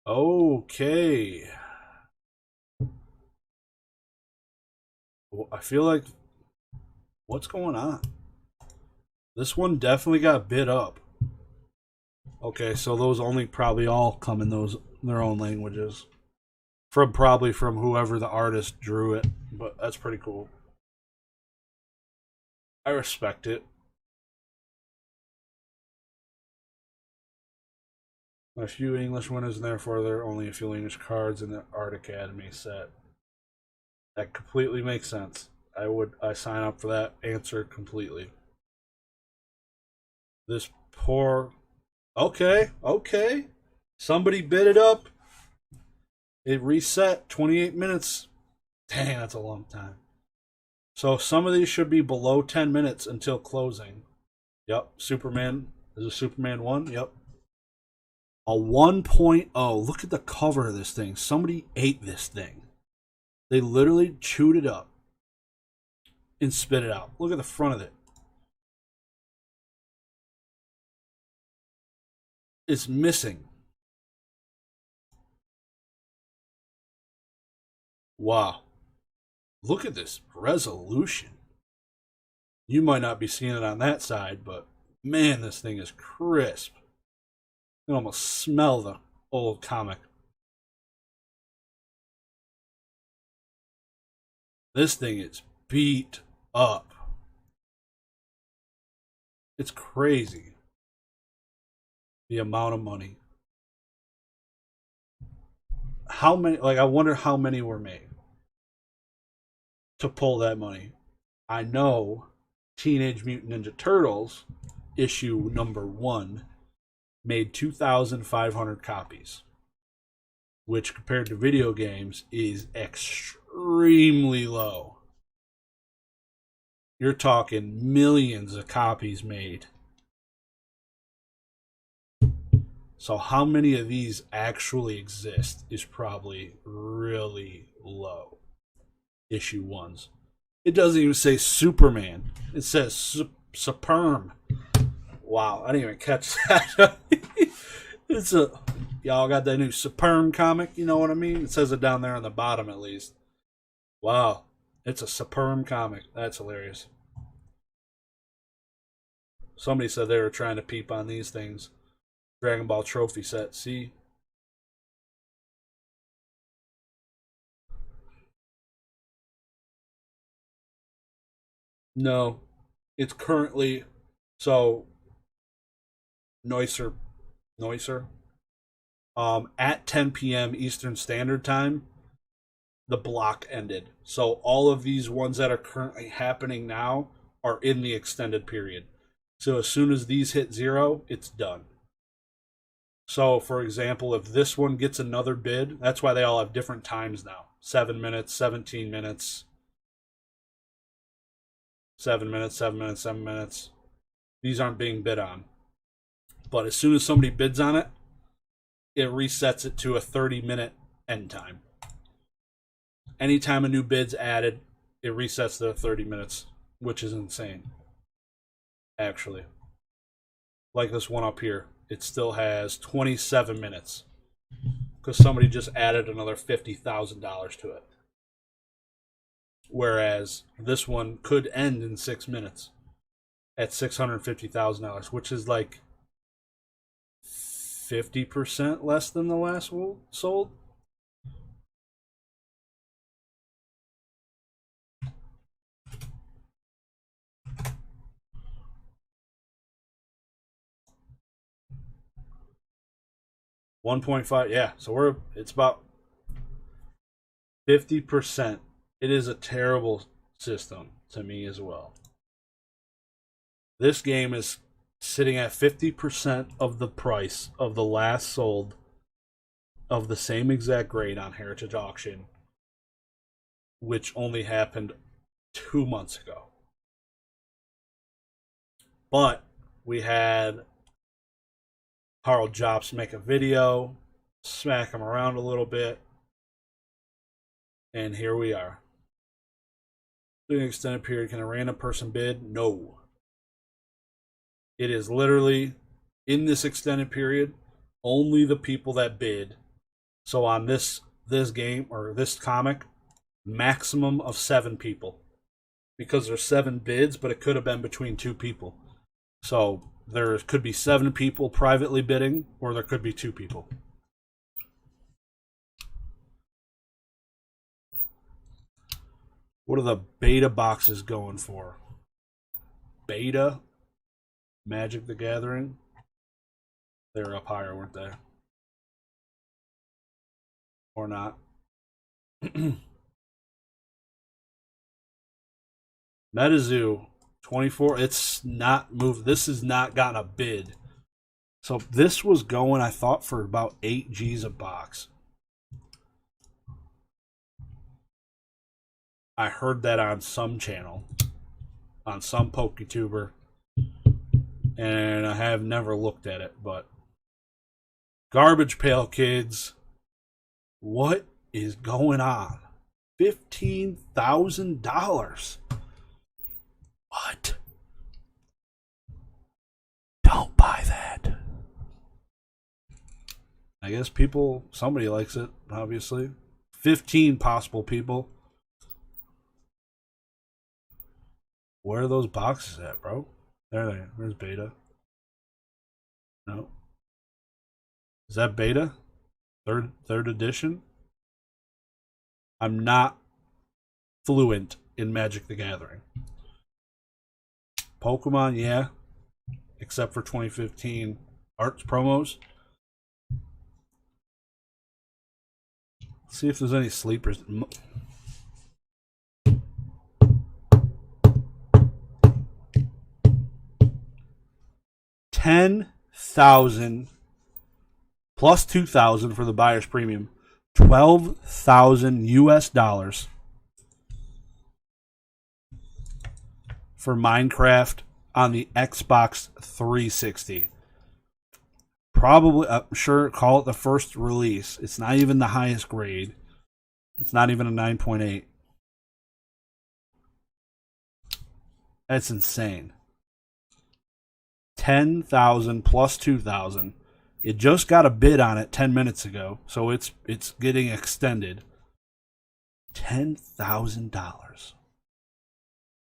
Speaker 1: Okay. Well, I feel like what's going on? This one definitely got bid up. Okay, so those only probably all come in those their own languages. From probably from whoever the artist drew it, but that's pretty cool. I respect it. A few English winners, and therefore there are only a few English cards in the Art Academy set. That completely makes sense. I sign up for that answer completely. This poor okay, okay. Somebody bid it up. It reset 28 minutes. Dang, that's a long time. So some of these should be below 10 minutes until closing. Yep, Superman. Is a Superman 1? Yep. A 1.0. Look at the cover of this thing. Somebody ate this thing. They literally chewed it up and spit it out. Look at the front of it. It's missing. Wow. Look at this resolution. You might not be seeing it on that side, but man, this thing is crisp. You can almost smell the old comic. This thing is beat up. It's crazy the amount of money. How many? Like, I wonder how many were made to pull that money. I know Teenage Mutant Ninja Turtles issue number 1 made 2,500 copies, which compared to video games is extremely low. You're talking millions of copies made. So how many of these actually exist is probably really low. Issue ones. It doesn't even say Superman. It says Superm. Wow, I didn't even catch that. It's a y'all got that new Superm comic. You know what I mean? It says it down there on the bottom at least. Wow, it's a Superm comic. That's hilarious. Somebody said they were trying to peep on these things. Dragon Ball trophy set. See, no, it's currently so Neusser, Neusser. At 10 p.m. Eastern Standard Time, the block ended. So all of these ones that are currently happening now are in the extended period. So as soon as these hit zero, it's done. So, for example, if this one gets another bid, that's why they all have different times now 7 minutes, 17 minutes, 7 minutes, 7 minutes, 7 minutes. These aren't being bid on. But as soon as somebody bids on it, it resets it to a 30-minute end time. Anytime a new bid's added, it resets to 30 minutes, which is insane, actually. Like this one up here, it still has 27 minutes because somebody just added another $50,000 to it. Whereas this one could end in 6 minutes at $650,000, which is like 50% less than the last sold. $1.5, yeah. So it's about 50%. It is a terrible system to me as well. This game is sitting at 50% of the price of the last sold of the same exact grade on Heritage Auction, which only happened 2 months ago. But we had Harl Jops make a video, smack him around a little bit, and here we are. During an extended period, can a random person bid? No. It is literally, in this extended period, only the people that bid. So on this game, or this comic, maximum of 7 people. Because there's 7 bids, but it could have been between 2 people. So there could be 7 people privately bidding, or there could be 2 people. What are the beta boxes going for? Beta? Magic the Gathering? They were up higher, weren't they? Or not? MetaZoo 24. It's not moved. This has not gotten a bid. So this was going, I thought, for about 8 G's a box. I heard that on some channel, on some PokeTuber, and I have never looked at it. But Garbage Pail Kids, what is going on? $15,000. What? Don't buy that. I guess somebody likes it, obviously. 15 possible people. Where are those boxes at, bro? There they are. Where's beta? No. Is that beta? Third edition? I'm not fluent in Magic the Gathering. Pokemon, yeah. Except for 2015 arts promos. Let's see if there's any sleepers. $10,000 plus $2,000 for the buyer's premium. $12,000 US for Minecraft on the Xbox 360. Probably, I'm sure, call it the first release. It's not even the highest grade. It's not even a 9.8. That's insane. $10,000 plus $2,000. It just got a bid on it 10 minutes ago, so it's getting extended. $10,000.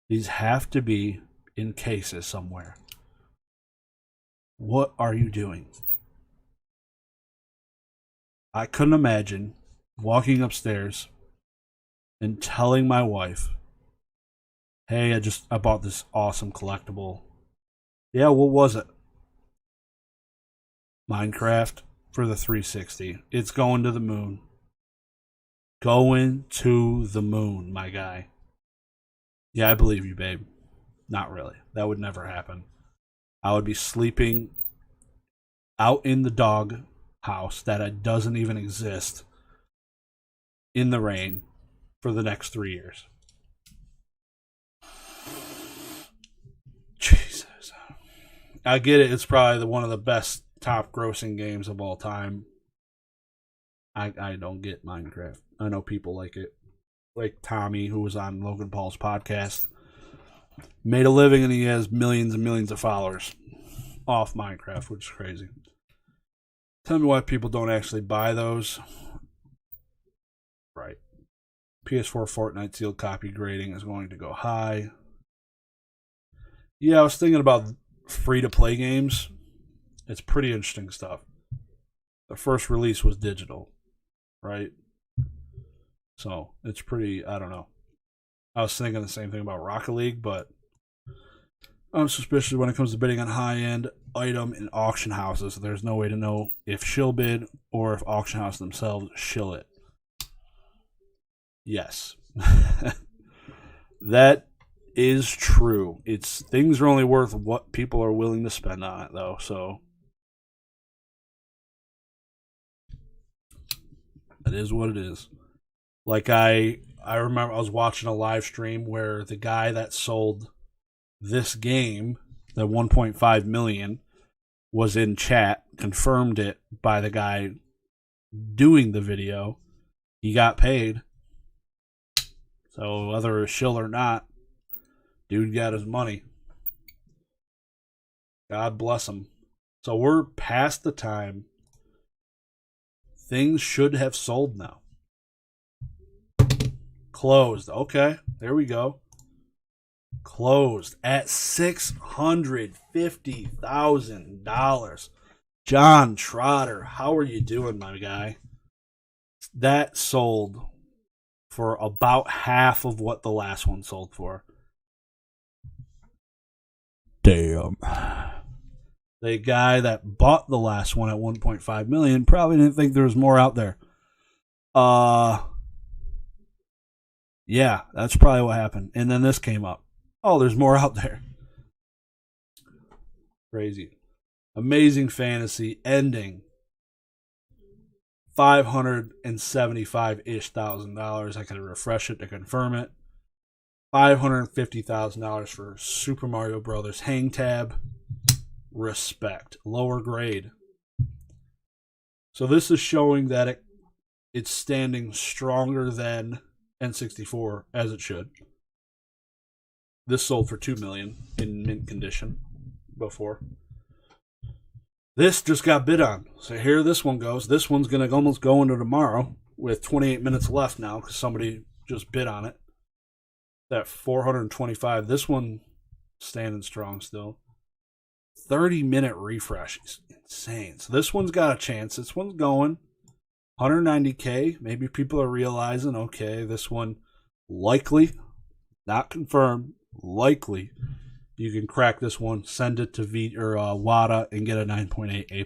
Speaker 1: These have to be in cases somewhere. What are you doing? I couldn't imagine walking upstairs and telling my wife, hey, I bought this awesome collectible. Yeah, what was it? Minecraft for the 360. It's going to the moon. Going to the moon, my guy. Yeah, I believe you, babe. Not really. That would never happen. I would be sleeping out in the dog house that doesn't even exist in the rain for the next 3 years. Jesus. I get it. It's probably one of the best top grossing games of all time. I don't get Minecraft. I know people like it. Like Tommy, who was on Logan Paul's podcast, made a living and he has millions and millions of followers off Minecraft, which is crazy. Tell me why people don't actually buy those. Right. PS4 Fortnite sealed copy grading is going to go high. Yeah, I was thinking about free-to-play games. It's pretty interesting stuff. The first release was digital, right? So it's pretty, I don't know. I was thinking the same thing about Rocket League, but I'm suspicious when it comes to bidding on high-end item in auction houses. There's no way to know if shill bid or if auction house themselves shill it. Yes. That is true. Things are only worth what people are willing to spend on it, though. So it is what it is. Like I remember I was watching a live stream where the guy that sold this game, the 1.5 million, was in chat, confirmed it by the guy doing the video. He got paid. So whether it's shill or not, dude got his money. God bless him. So we're past the time. Things should have sold now. Closed. Okay, there we go. Closed at $650,000. John Trotter, how are you doing, my guy? That sold for about half of what the last one sold for. Damn. The guy that bought the last one at 1.5 million probably didn't think there was more out there. Yeah, that's probably what happened. And then this came up. Oh, there's more out there. Crazy. Amazing Fantasy ending $575-ish thousand. I can refresh it to confirm it. $550,000 for Super Mario Brothers Hang Tab. Respect. Lower grade. So this is showing that it's standing stronger than N64, as it should. This sold for $2 million in mint condition before. This just got bid on. So here this one goes. This one's going to almost go into tomorrow with 28 minutes left now because somebody just bid on it. That 425. This one standing strong still. 30-minute refresh is insane. So this one's got a chance. This one's going 190K. Maybe people are realizing, okay, this one likely, not confirmed, likely, you can crack this one, send it to WADA, and get a 9.8 A++.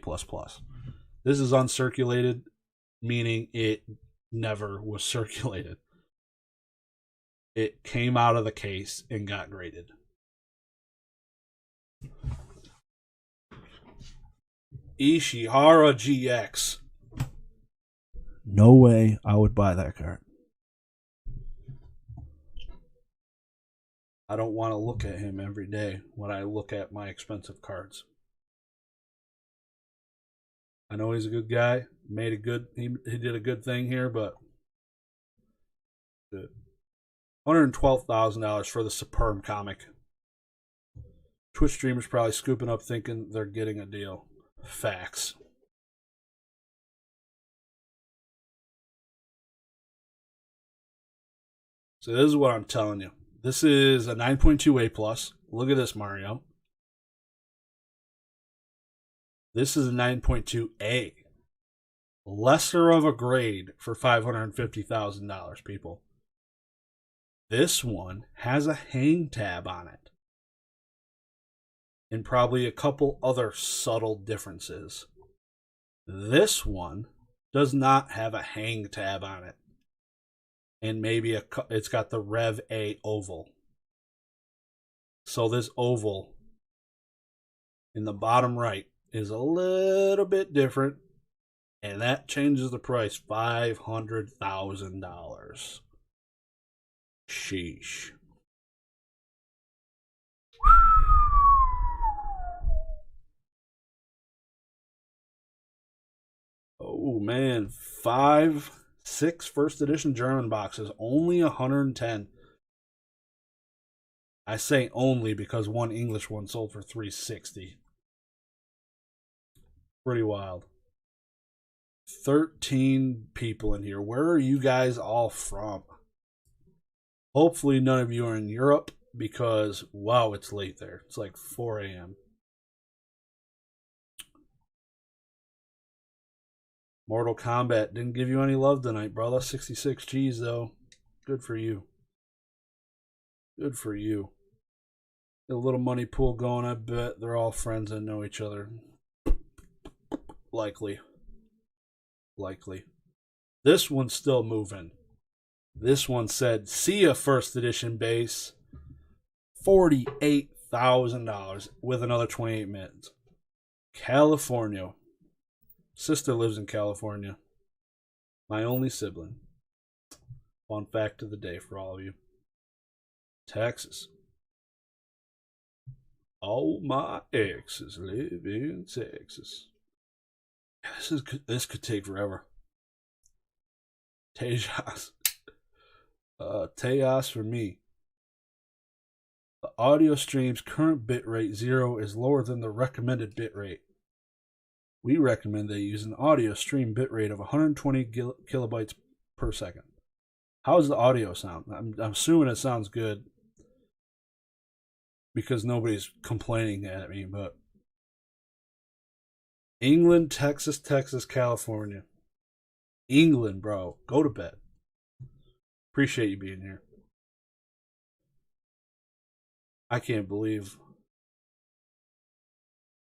Speaker 1: This is uncirculated, meaning it never was circulated. It came out of the case and got graded. Ishihara GX. No way I would buy that card. I don't want to look at him every day when I look at my expensive cards. I know he's a good guy. He did a good thing here, but good. $112,000 for the Superb comic. Twitch streamers probably scooping up thinking they're getting a deal. Facts. So this is what I'm telling you. This is a 9.2 A+. Look at this, Mario. This is a 9.2 A. Lesser of a grade for $550,000, people. This one has a hang tab on it. And probably a couple other subtle differences. This one does not have a hang tab on it. And maybe it's got the Rev A oval. So this oval in the bottom right is a little bit different. And that changes the price. $500,000. Sheesh. Oh man, 6 first edition German boxes, only 110. I say only because one English one sold for $360. Pretty wild. 13 people in here. Where are you guys all from? Hopefully none of you are in Europe because, wow, it's late there. It's like 4 a.m. Mortal Kombat didn't give you any love tonight, brother. 66 G's, though. Good for you. Good for you. Get a little money pool going, I bet. They're all friends and know each other. Likely. This one's still moving. This one said, see ya, first edition base. $48,000 with another 28 minutes. California. Sister lives in California. My only sibling. Fun fact of the day for all of you. Texas. All my exes live in Texas. This could take forever. Tejas. Tejas for me. The audio stream's current bitrate 0 is lower than the recommended bitrate. We recommend they use an audio stream bitrate of 120 kilobytes per second. How's the audio sound? I'm assuming it sounds good because nobody's complaining at me, but England, Texas, California. England, bro. Go to bed. Appreciate you being here. I can't believe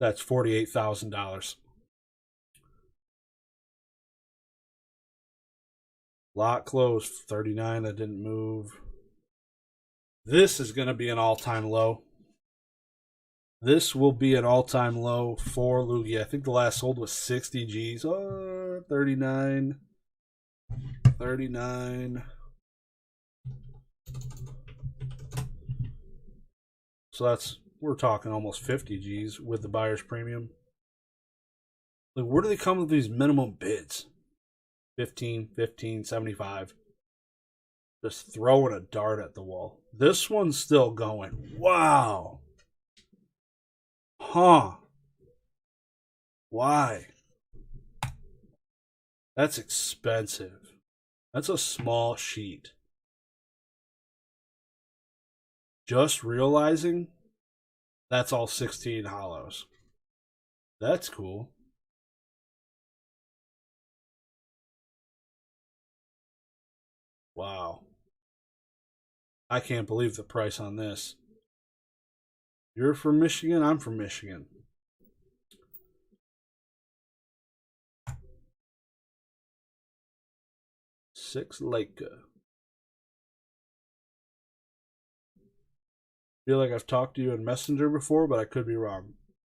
Speaker 1: that's $48,000. Lot closed, 39. That didn't move. This is going to be an all-time low. This will be an all-time low for Lugia. I think the last sold was 60 Gs. 39. 39. So we're talking almost 50 Gs with the buyer's premium. Like, where do they come with these minimum bids? 15, 75. Just throwing a dart at the wall. This one's still going. Wow. Huh. Why? That's expensive. That's a small sheet. Just realizing that's all 16 hollows. That's cool. Wow. I can't believe the price on this. You're from Michigan, I'm from Michigan. Six Leica. Feel like I've talked to you in Messenger before, but I could be wrong.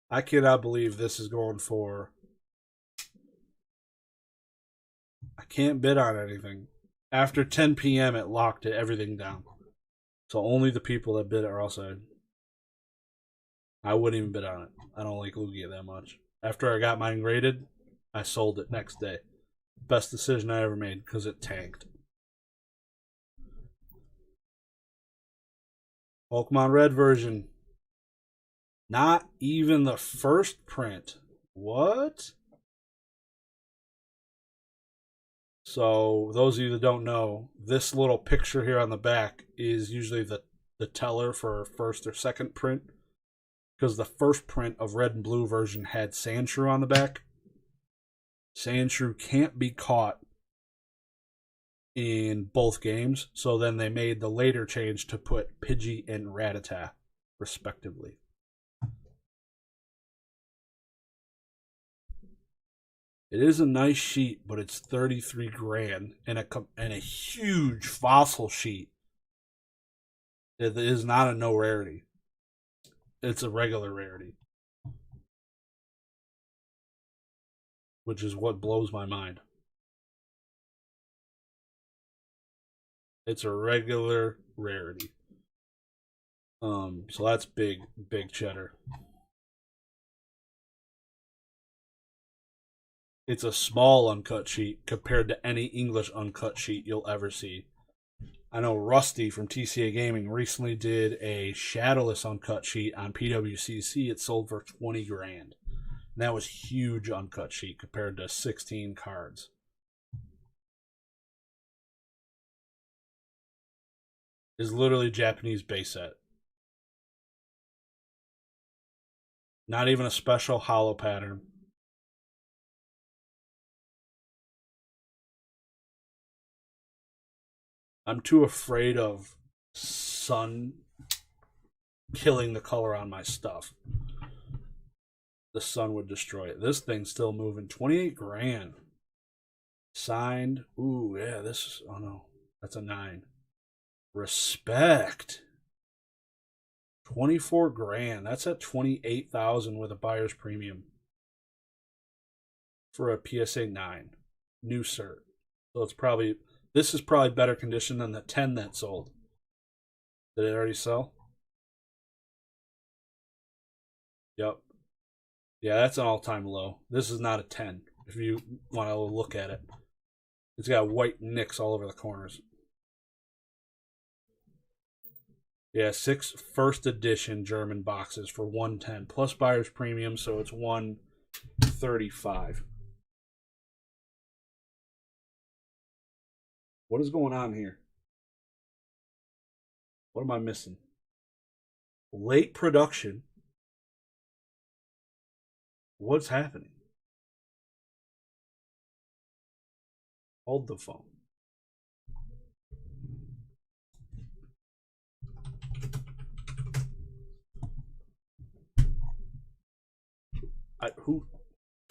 Speaker 1: I cannot believe this is going for... I can't bid on anything. After 10 p.m. it locked everything down. So only the people that bid are outside. I wouldn't even bid on it. I don't like Lugia that much. After I got mine graded, I sold it next day. Best decision I ever made because it tanked. Pokemon Red version. Not even the first print. What? So, those of you that don't know, this little picture here on the back is usually the teller for first or second print. Because the first print of Red and Blue version had Sandshrew on the back. Sandshrew can't be caught in both games, so then they made the later change to put Pidgey and Rattata, respectively. It is a nice sheet, but it's 33 grand and a huge fossil sheet. It is not a no rarity. It's a regular rarity. Which is what blows my mind. It's a regular rarity. So that's big cheddar. It's a small uncut sheet compared to any English uncut sheet you'll ever see. I know Rusty from TCA Gaming recently did a shadowless uncut sheet on PWCC. It sold for 20 grand. And that was huge uncut sheet compared to 16 cards. Is literally Japanese base set. Not even a special hollow pattern. I'm too afraid of sun killing the color on my stuff. The sun would destroy it. This thing's still moving. 28 grand. Signed. Ooh, yeah, this is... Oh, no. That's a 9. Respect. 24 grand. That's at 28,000 with a buyer's premium for a PSA 9 new cert. So this is probably better condition than the 10 that sold. Did it already sell? Yep. Yeah, that's an all-time low. This is not a 10 if you want to look at it. It's got white nicks all over the corners. Yeah, 6 first edition German boxes for 110 plus buyer's premium, so it's 135. What is going on here? What am I missing? Late production. What's happening? Hold the phone. Who?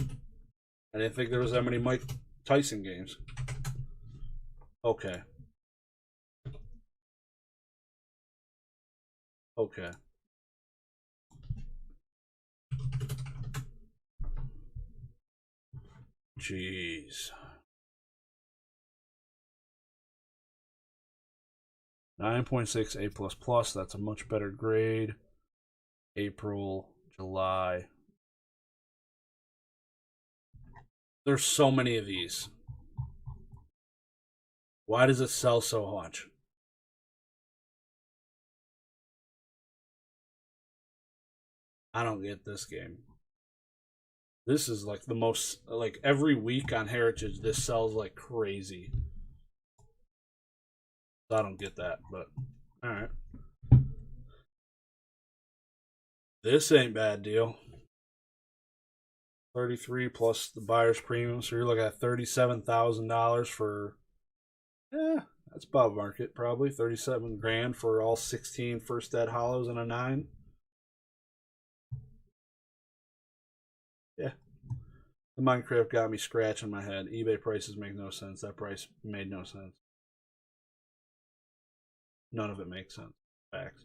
Speaker 1: I didn't think there was that many Mike Tyson games. Okay. Okay. Jeez. 9.6 A++. That's a much better grade. April, July. There's so many of these. Why does it sell so much? I don't get this game. This is like the most, like every week on Heritage, this sells like crazy. I don't get that, but alright. This ain't bad deal. 33 plus the buyer's premium, so you're looking at $37,000 for, that's above market probably. 37 grand for all 16 first ed hollows and a 9. Yeah. The Minecraft got me scratching my head. eBay prices make no sense. That price made no sense. None of it makes sense. Facts.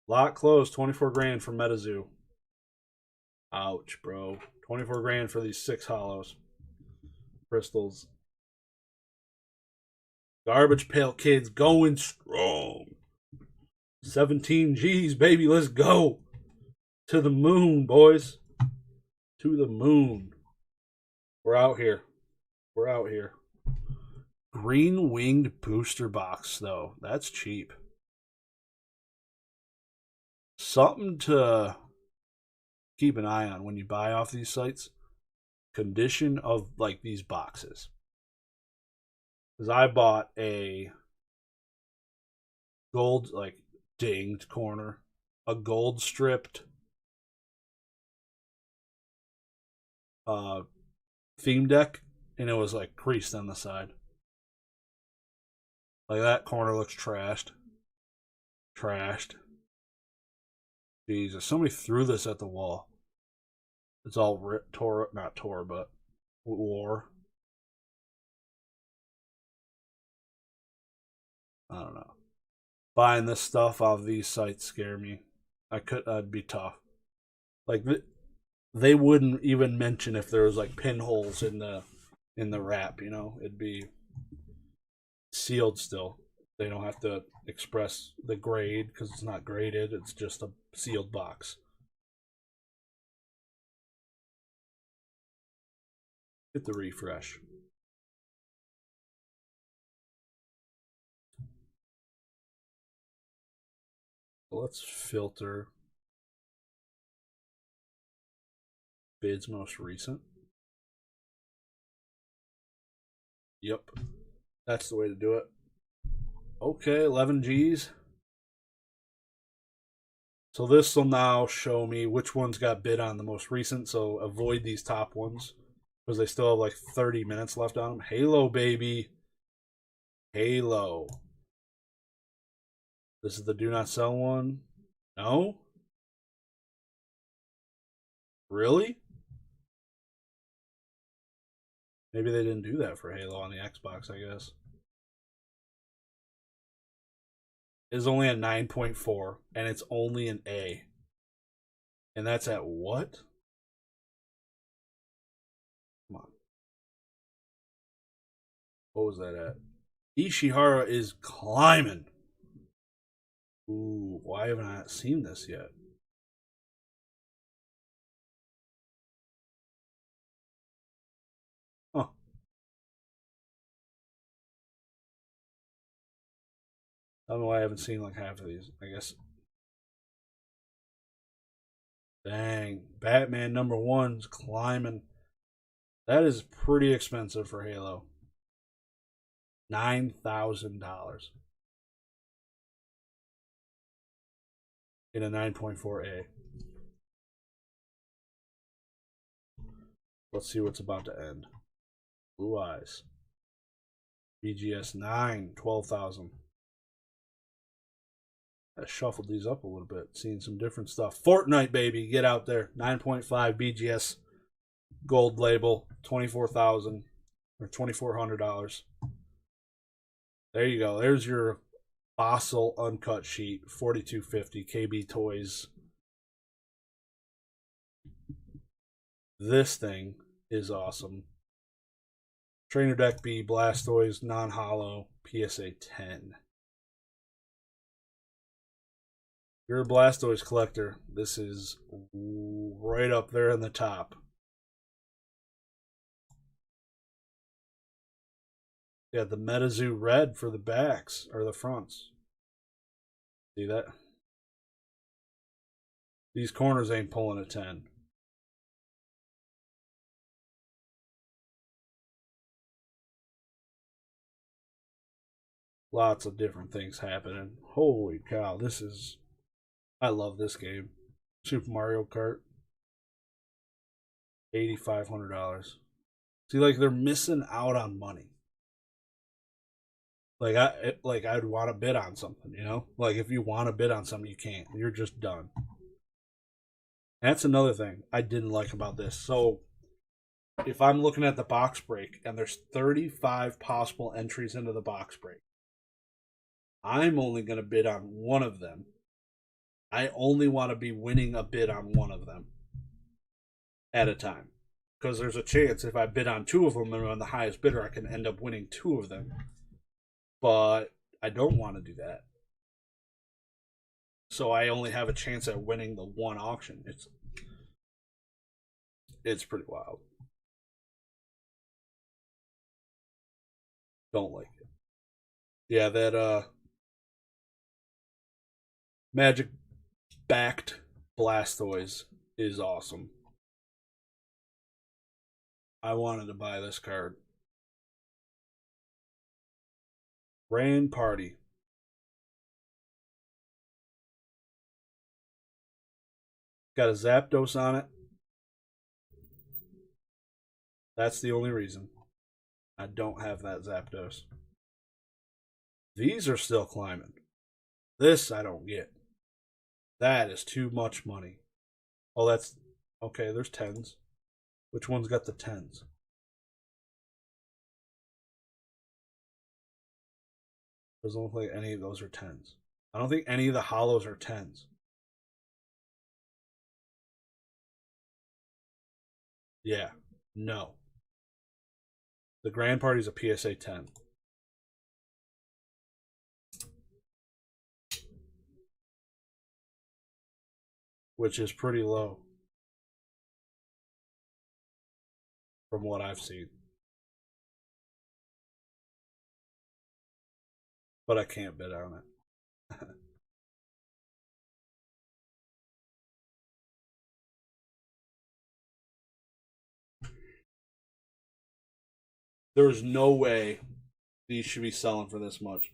Speaker 1: Lot closed, 24 grand for MetaZoo. Ouch, bro. 24 grand for these 6 hollows. Crystals. Garbage Pail Kids going strong. 17 G's, baby. Let's go. To the moon, boys. To the moon. We're out here. We're out here. Green Winged Booster Box, though. That's cheap. Something to keep an eye on when you buy off these sites. Condition of like these boxes. Because I bought a gold, like dinged corner, a gold stripped theme deck, and it was like creased on the side. Like that corner looks trashed. Trashed. Jesus, somebody threw this at the wall. It's all ripped, not tore, but wore. I don't know. Buying this stuff off these sites scare me. I'd be tough. Like they wouldn't even mention if there was like pinholes in the wrap. You know, it'd be sealed still. They don't have to express the grade because it's not graded. It's just a sealed box. Hit the refresh. Let's filter bids most recent. Yep. That's the way to do it. Okay, 11 G's. So this will now show me which ones got bid on the most recent. So avoid these top ones because they still have like 30 minutes left on them. Halo, baby. Halo. This is the do not sell one. No? Really? Maybe they didn't do that for Halo on the Xbox, I guess. is only a 9.4, and it's only an A. And that's at what? Come on. What was that at? Ishihara is climbing. Ooh, why haven't I seen this yet? Huh. I don't know why I haven't seen like half of these. I guess. Dang. Batman #1's climbing. That is pretty expensive for Halo. $9,000 in a 9.4A. Let's see what's about to end. Blue Eyes. BGS 9, 12,000. I shuffled these up a little bit, seeing some different stuff. Fortnite, baby, get out there. 9.5 BGS gold label, 24,000 or $2,400. There you go. There's your Fossil uncut sheet, 4250 KB Toys. This thing is awesome. Trainer Deck B Blastoise non-hollow PSA 10. If you're a Blastoise collector, this is right up there in the top. Yeah, the MetaZoo red for the backs or the fronts. See that? These corners ain't pulling a 10. Lots of different things happening. Holy cow, this is... I love this game. Super Mario Kart. $8,500. See, like, they're missing out on money. Like I'd want to bid on something, you know? Like if you want to bid on something, you can't. You're just done. That's another thing I didn't like about this. So if I'm looking at the box break and there's 35 possible entries into the box break, I'm only going to bid on one of them. I only want to be winning a bid on one of them at a time. Because there's a chance if I bid on two of them and I'm the highest bidder, I can end up winning two of them. But I don't want to do that. So I only have a chance at winning the one auction. It's pretty wild. Don't like it. Yeah, that Magic backed Blastoise is awesome. I wanted to buy this card. Rain Party. Got a Zapdos on it. That's the only reason. I don't have that Zapdos. These are still climbing. This I don't get. That is too much money. Oh, that's... Okay, there's 10s. Which one's got the 10s? Doesn't look like any of those are 10s. I don't think any of the hollows are 10s. Yeah. No. The Grand Party's a PSA 10. Which is pretty low. From what I've seen. But I can't bid on it. There's no way these should be selling for this much.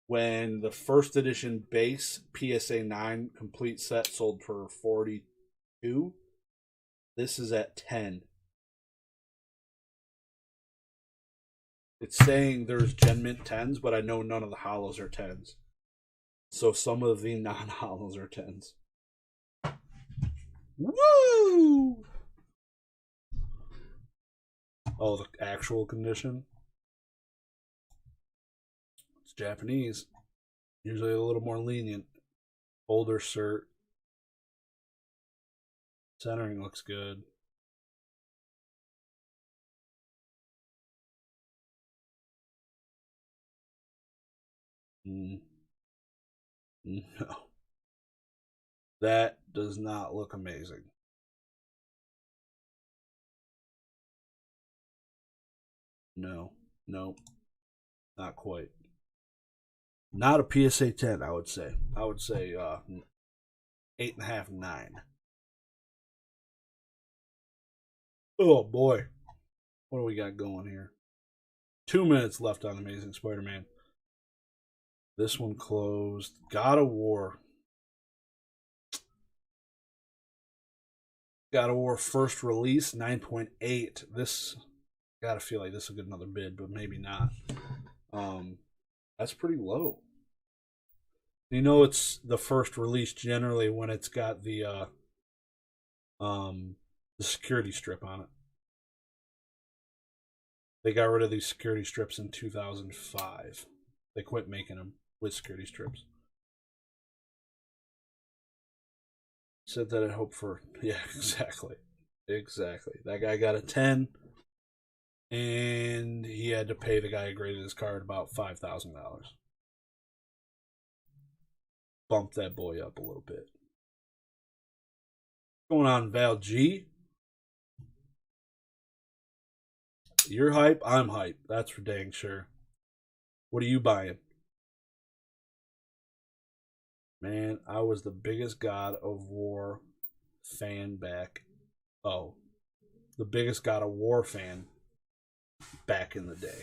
Speaker 1: When the first edition base PSA 9 complete set sold for 42, this is at 10. It's saying there's Gen Mint 10s, but I know none of the hollows are 10s. So some of the non-hollows are 10s. Woo! Oh, the actual condition? It's Japanese. Usually a little more lenient. Older cert. Centering looks good. No. That does not look amazing. No. Nope. Not quite. Not a PSA 10, I would say. I would say 8.5, 9. Oh boy. What do we got going here? 2 minutes left on Amazing Spider-Man. This one closed. God of War. God of War first release, 9.8. This, gotta feel like this will get another bid, but maybe not. That's pretty low. You know, it's the first release generally when it's got the security strip on it. They got rid of these security strips in 2005. They quit making them with security strips. Said that I hope for, yeah, exactly. That guy got a 10, and he had to pay the guy who graded his card about $5,000. Bump that boy up a little bit. What's going on, Val G? You're hype, I'm hype. That's for dang sure. What are you buying? Man, I was the biggest God of War fan back. Oh, the biggest God of War fan back in the day.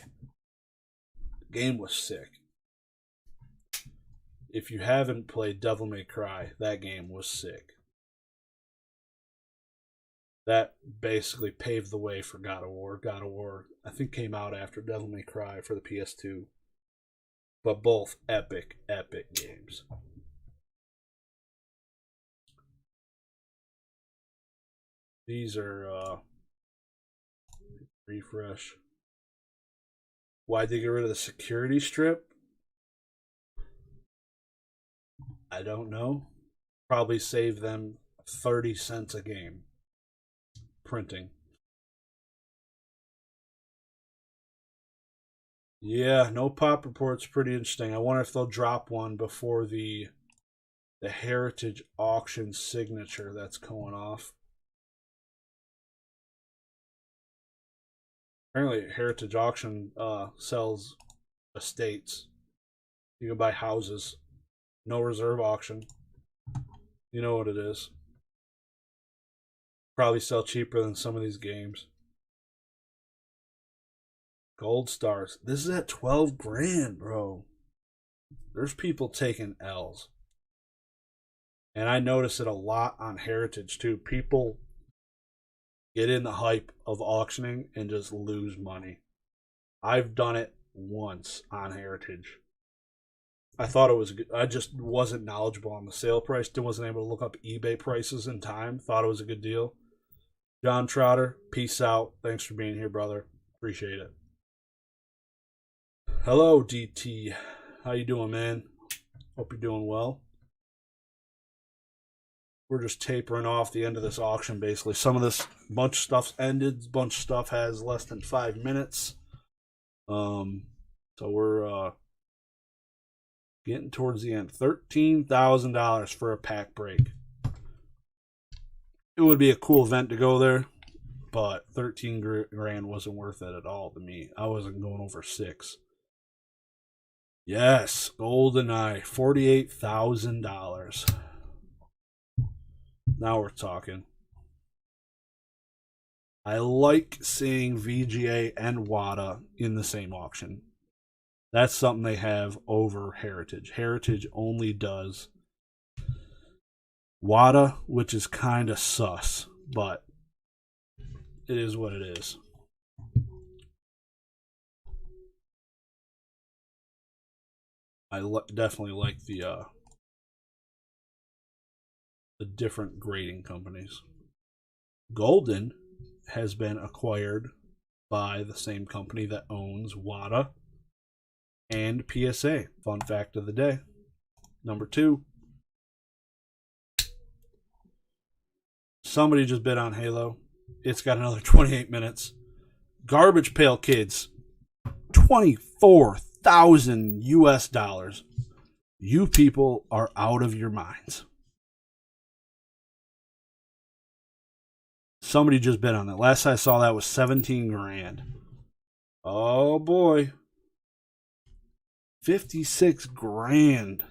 Speaker 1: The game was sick. If you haven't played Devil May Cry, that game was sick. That basically paved the way for God of War. God of War, I think, came out after Devil May Cry for the PS2. But both epic, epic games. These are refresh. Why'd they get rid of the security strip? I don't know. Probably save them 30 cents a game. Printing. Yeah, no pop report's pretty interesting. I wonder if they'll drop one before the Heritage auction signature that's going off. Apparently, Heritage Auction sells estates. You can buy houses. No reserve auction. You know what it is. Probably sell cheaper than some of these games. Gold stars. This is at 12 grand, bro. There's people taking L's. And I notice it a lot on Heritage too. People get in the hype of auctioning and just lose money. I've done it once on Heritage. I thought it was good. I just wasn't knowledgeable on the sale price. Wasn't able to look up eBay prices in time. Thought it was a good deal. John Trotter, peace out. Thanks for being here, brother. Appreciate it. Hello, DT. How you doing, man? Hope you're doing well. We're just tapering off the end of this auction, basically. Some of this bunch of stuff's ended. Bunch of stuff has less than 5 minutes. So we're getting towards the end. $13,000 for a pack break. It would be a cool event to go there, but 13 grand wasn't worth it at all to me. I wasn't going over 6. Yes, GoldenEye, $48,000. Now we're talking. I like seeing VGA and WADA in the same auction. That's something they have over Heritage. Heritage only does WADA, which is kind of sus, but it is what it is. I definitely like the different grading companies. Goldin has been acquired by the same company that owns WADA and PSA. Fun fact of the day. Number 2. Somebody just bid on Halo. It's got another 28 minutes. Garbage Pail Kids. 24,000 US dollars. You people are out of your minds. Somebody just bid on that. Last I saw that was 17 grand. Oh boy. 56 grand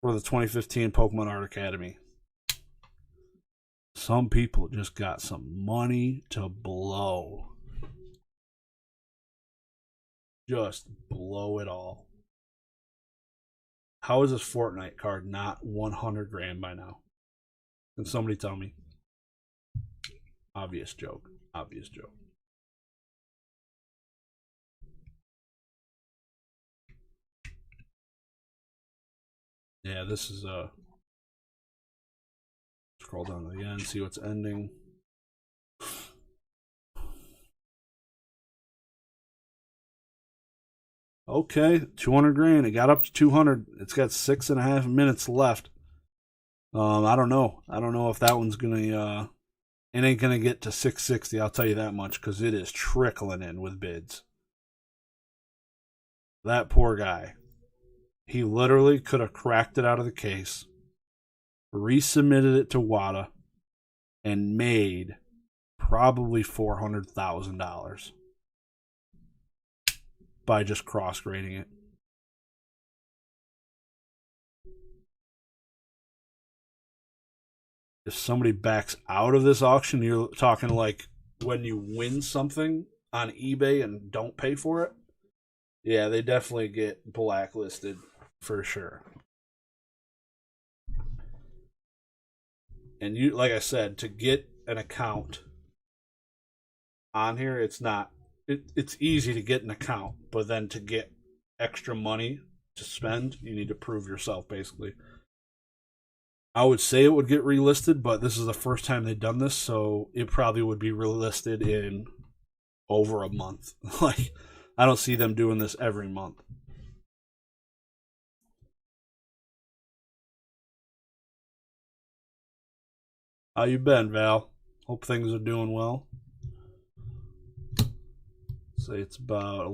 Speaker 1: for the 2015 Pokemon Art Academy. Some people just got some money to blow. Just blow it all. How is this Fortnite card not 100 grand by now? Can somebody tell me? Obvious joke. Obvious joke. Yeah, this is scroll down to the end, see what's ending. Okay, 200 grand. It got up to 200. It's got 6.5 minutes left. I don't know. I don't know if that one's gonna it ain't gonna get to 660, I'll tell you that much, because it is trickling in with bids. That poor guy. He literally could have cracked it out of the case, resubmitted it to WADA, and made probably $400,000 by just cross-grading it. If somebody backs out of this auction, you're talking like when you win something on eBay and don't pay for it. Yeah, they definitely get blacklisted for sure. And you, like I said, to get an account on here, it's not. It's easy to get an account, but then to get extra money to spend, you need to prove yourself, basically. I would say it would get relisted, but this is the first time they've done this, so it probably would be relisted in over a month. Like, I don't see them doing this every month. How you been, Val? Hope things are doing well. Say it's about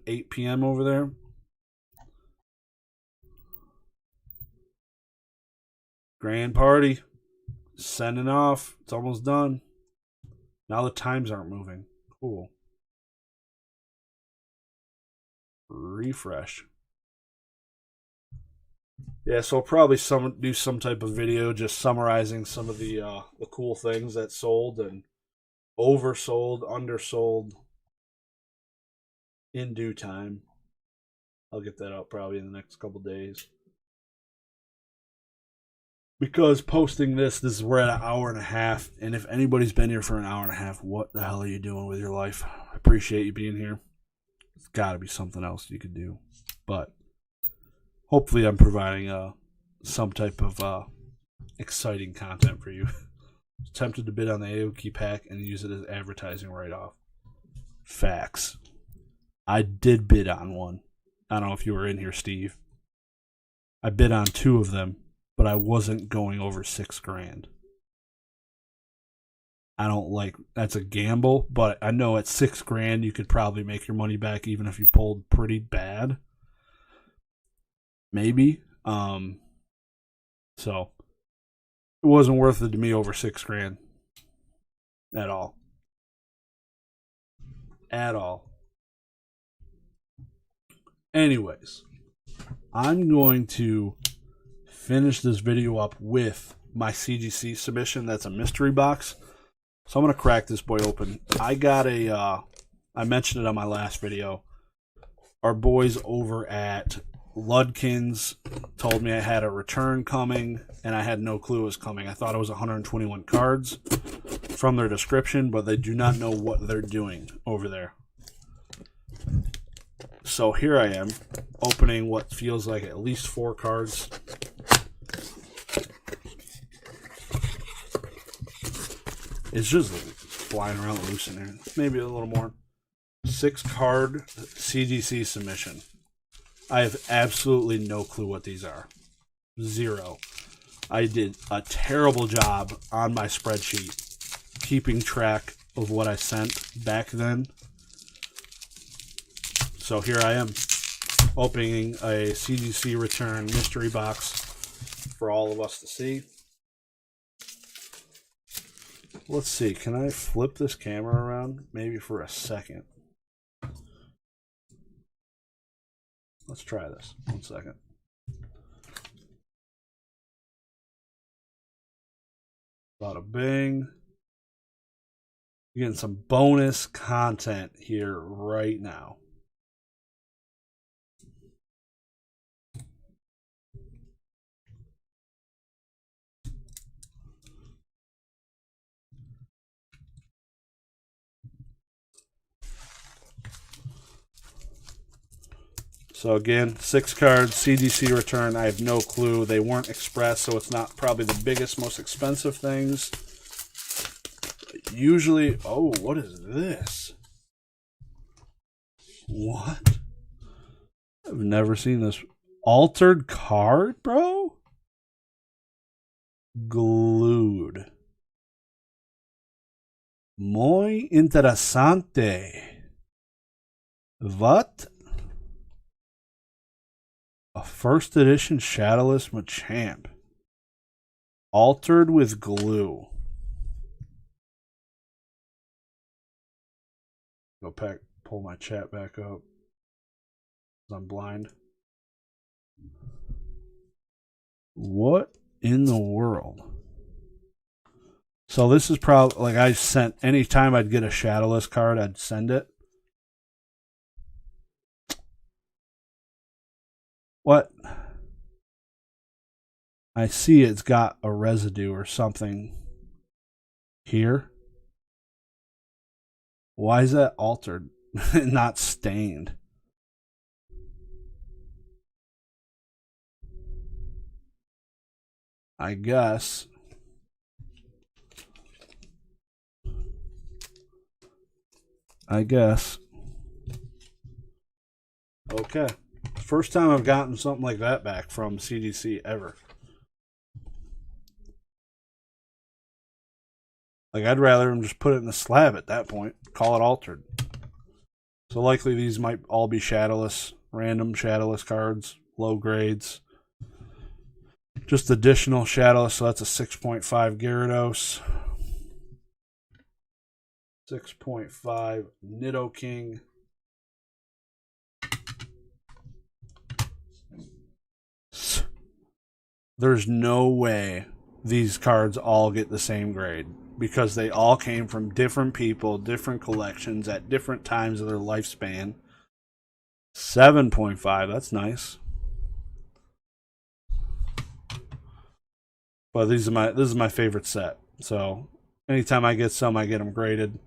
Speaker 1: 8 p.m. over there. Grand party. Sending off. It's almost done. Now the times aren't moving. Cool. Refresh. Yeah, so I'll probably do some type of video just summarizing some of the cool things that sold and oversold, undersold in due time. I'll get that out probably in the next couple days. Because posting this we're at an hour and a half, and if anybody's been here for an hour and a half, what the hell are you doing with your life? I appreciate you being here. It's got to be something else you could do. But hopefully I'm providing some type of exciting content for you. Tempted to bid on the Aoki pack and use it as advertising right off. Facts. I did bid on one. I don't know if you were in here, Steve. I bid on 2 of them, but I wasn't going over 6 grand. I don't like, that's a gamble, but I know at 6 grand you could probably make your money back even if you pulled pretty bad. Maybe. So it wasn't worth it to me over 6 grand. At all. At all. Anyways, I'm going to finish this video up with my CGC submission. That's a mystery box. So I'm going to crack this boy open. I got I mentioned it on my last video. Our boys over at Ludkins told me I had a return coming, and I had no clue it was coming. I thought it was 121 cards from their description, but they do not know what they're doing over there. So here I am, opening what feels like at least 4 cards. It's just flying around loose in there. Maybe a little more. 6 card CGC submission. I have absolutely no clue what these are. Zero. I did a terrible job on my spreadsheet keeping track of what I sent back then. So here I am, opening a CGC return mystery box for all of us to see. Let's see, can I flip this camera around maybe for a second? Let's try this. 1 second. Bada bing. You're getting some bonus content here right now. So again, 6 cards, CGC return. I have no clue. They weren't express, so it's not probably the biggest, most expensive things. Usually, oh, what is this? What? I've never seen this. Altered card, bro? Glued. Muy interesante. What? A first edition Shadowless Machamp. Altered with glue. Go back, pull my chat back up. I'm blind. What in the world? So this is probably, like, I sent, anytime I'd get a Shadowless card, I'd send it. What? I see it's got a residue or something here. Why is that altered? Not stained. I guess. Okay. First time I've gotten something like that back from CDC ever. Like, I'd rather them just put it in the slab at that point. Call it altered. So likely these might all be Shadowless, random Shadowless cards, low grades. Just additional Shadowless, so that's a 6.5 Gyarados. 6.5 Nidoking. There's no way these cards all get the same grade because they all came from different people, different collections at different times of their lifespan. 7.5, that's nice. But this is my favorite set. So anytime I get some, I get them graded.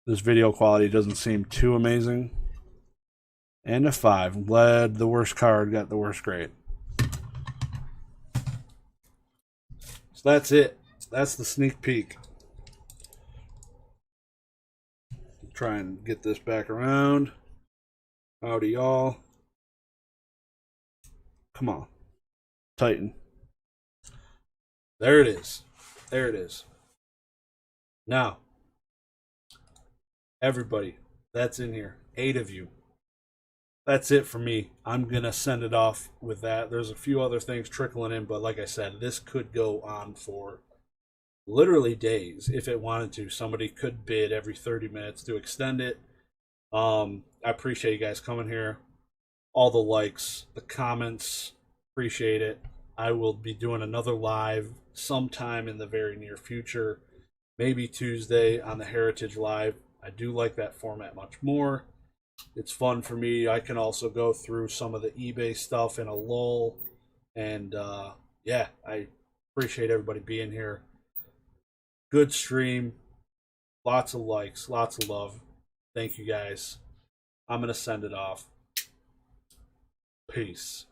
Speaker 1: This video quality doesn't seem too amazing. And a 5. I'm glad the worst card got the worst grade. So that's it. That's the sneak peek. Try and get this back around. Howdy, y'all. Come on. Tighten. There it is. There it is. Now, everybody that's in here, 8 of you. That's it for me. I'm going to send it off with that. There's a few other things trickling in, but like I said, this could go on for literally days if it wanted to. Somebody could bid every 30 minutes to extend it. I appreciate you guys coming here. All the likes, the comments, appreciate it. I will be doing another live sometime in the very near future. Maybe Tuesday on the Heritage Live. I do like that format much more. It's fun for me. I can also go through some of the eBay stuff in a lull. And yeah, I appreciate everybody being here. Good stream. Lots of likes. Lots of love. Thank you guys. I'm going to send it off. Peace.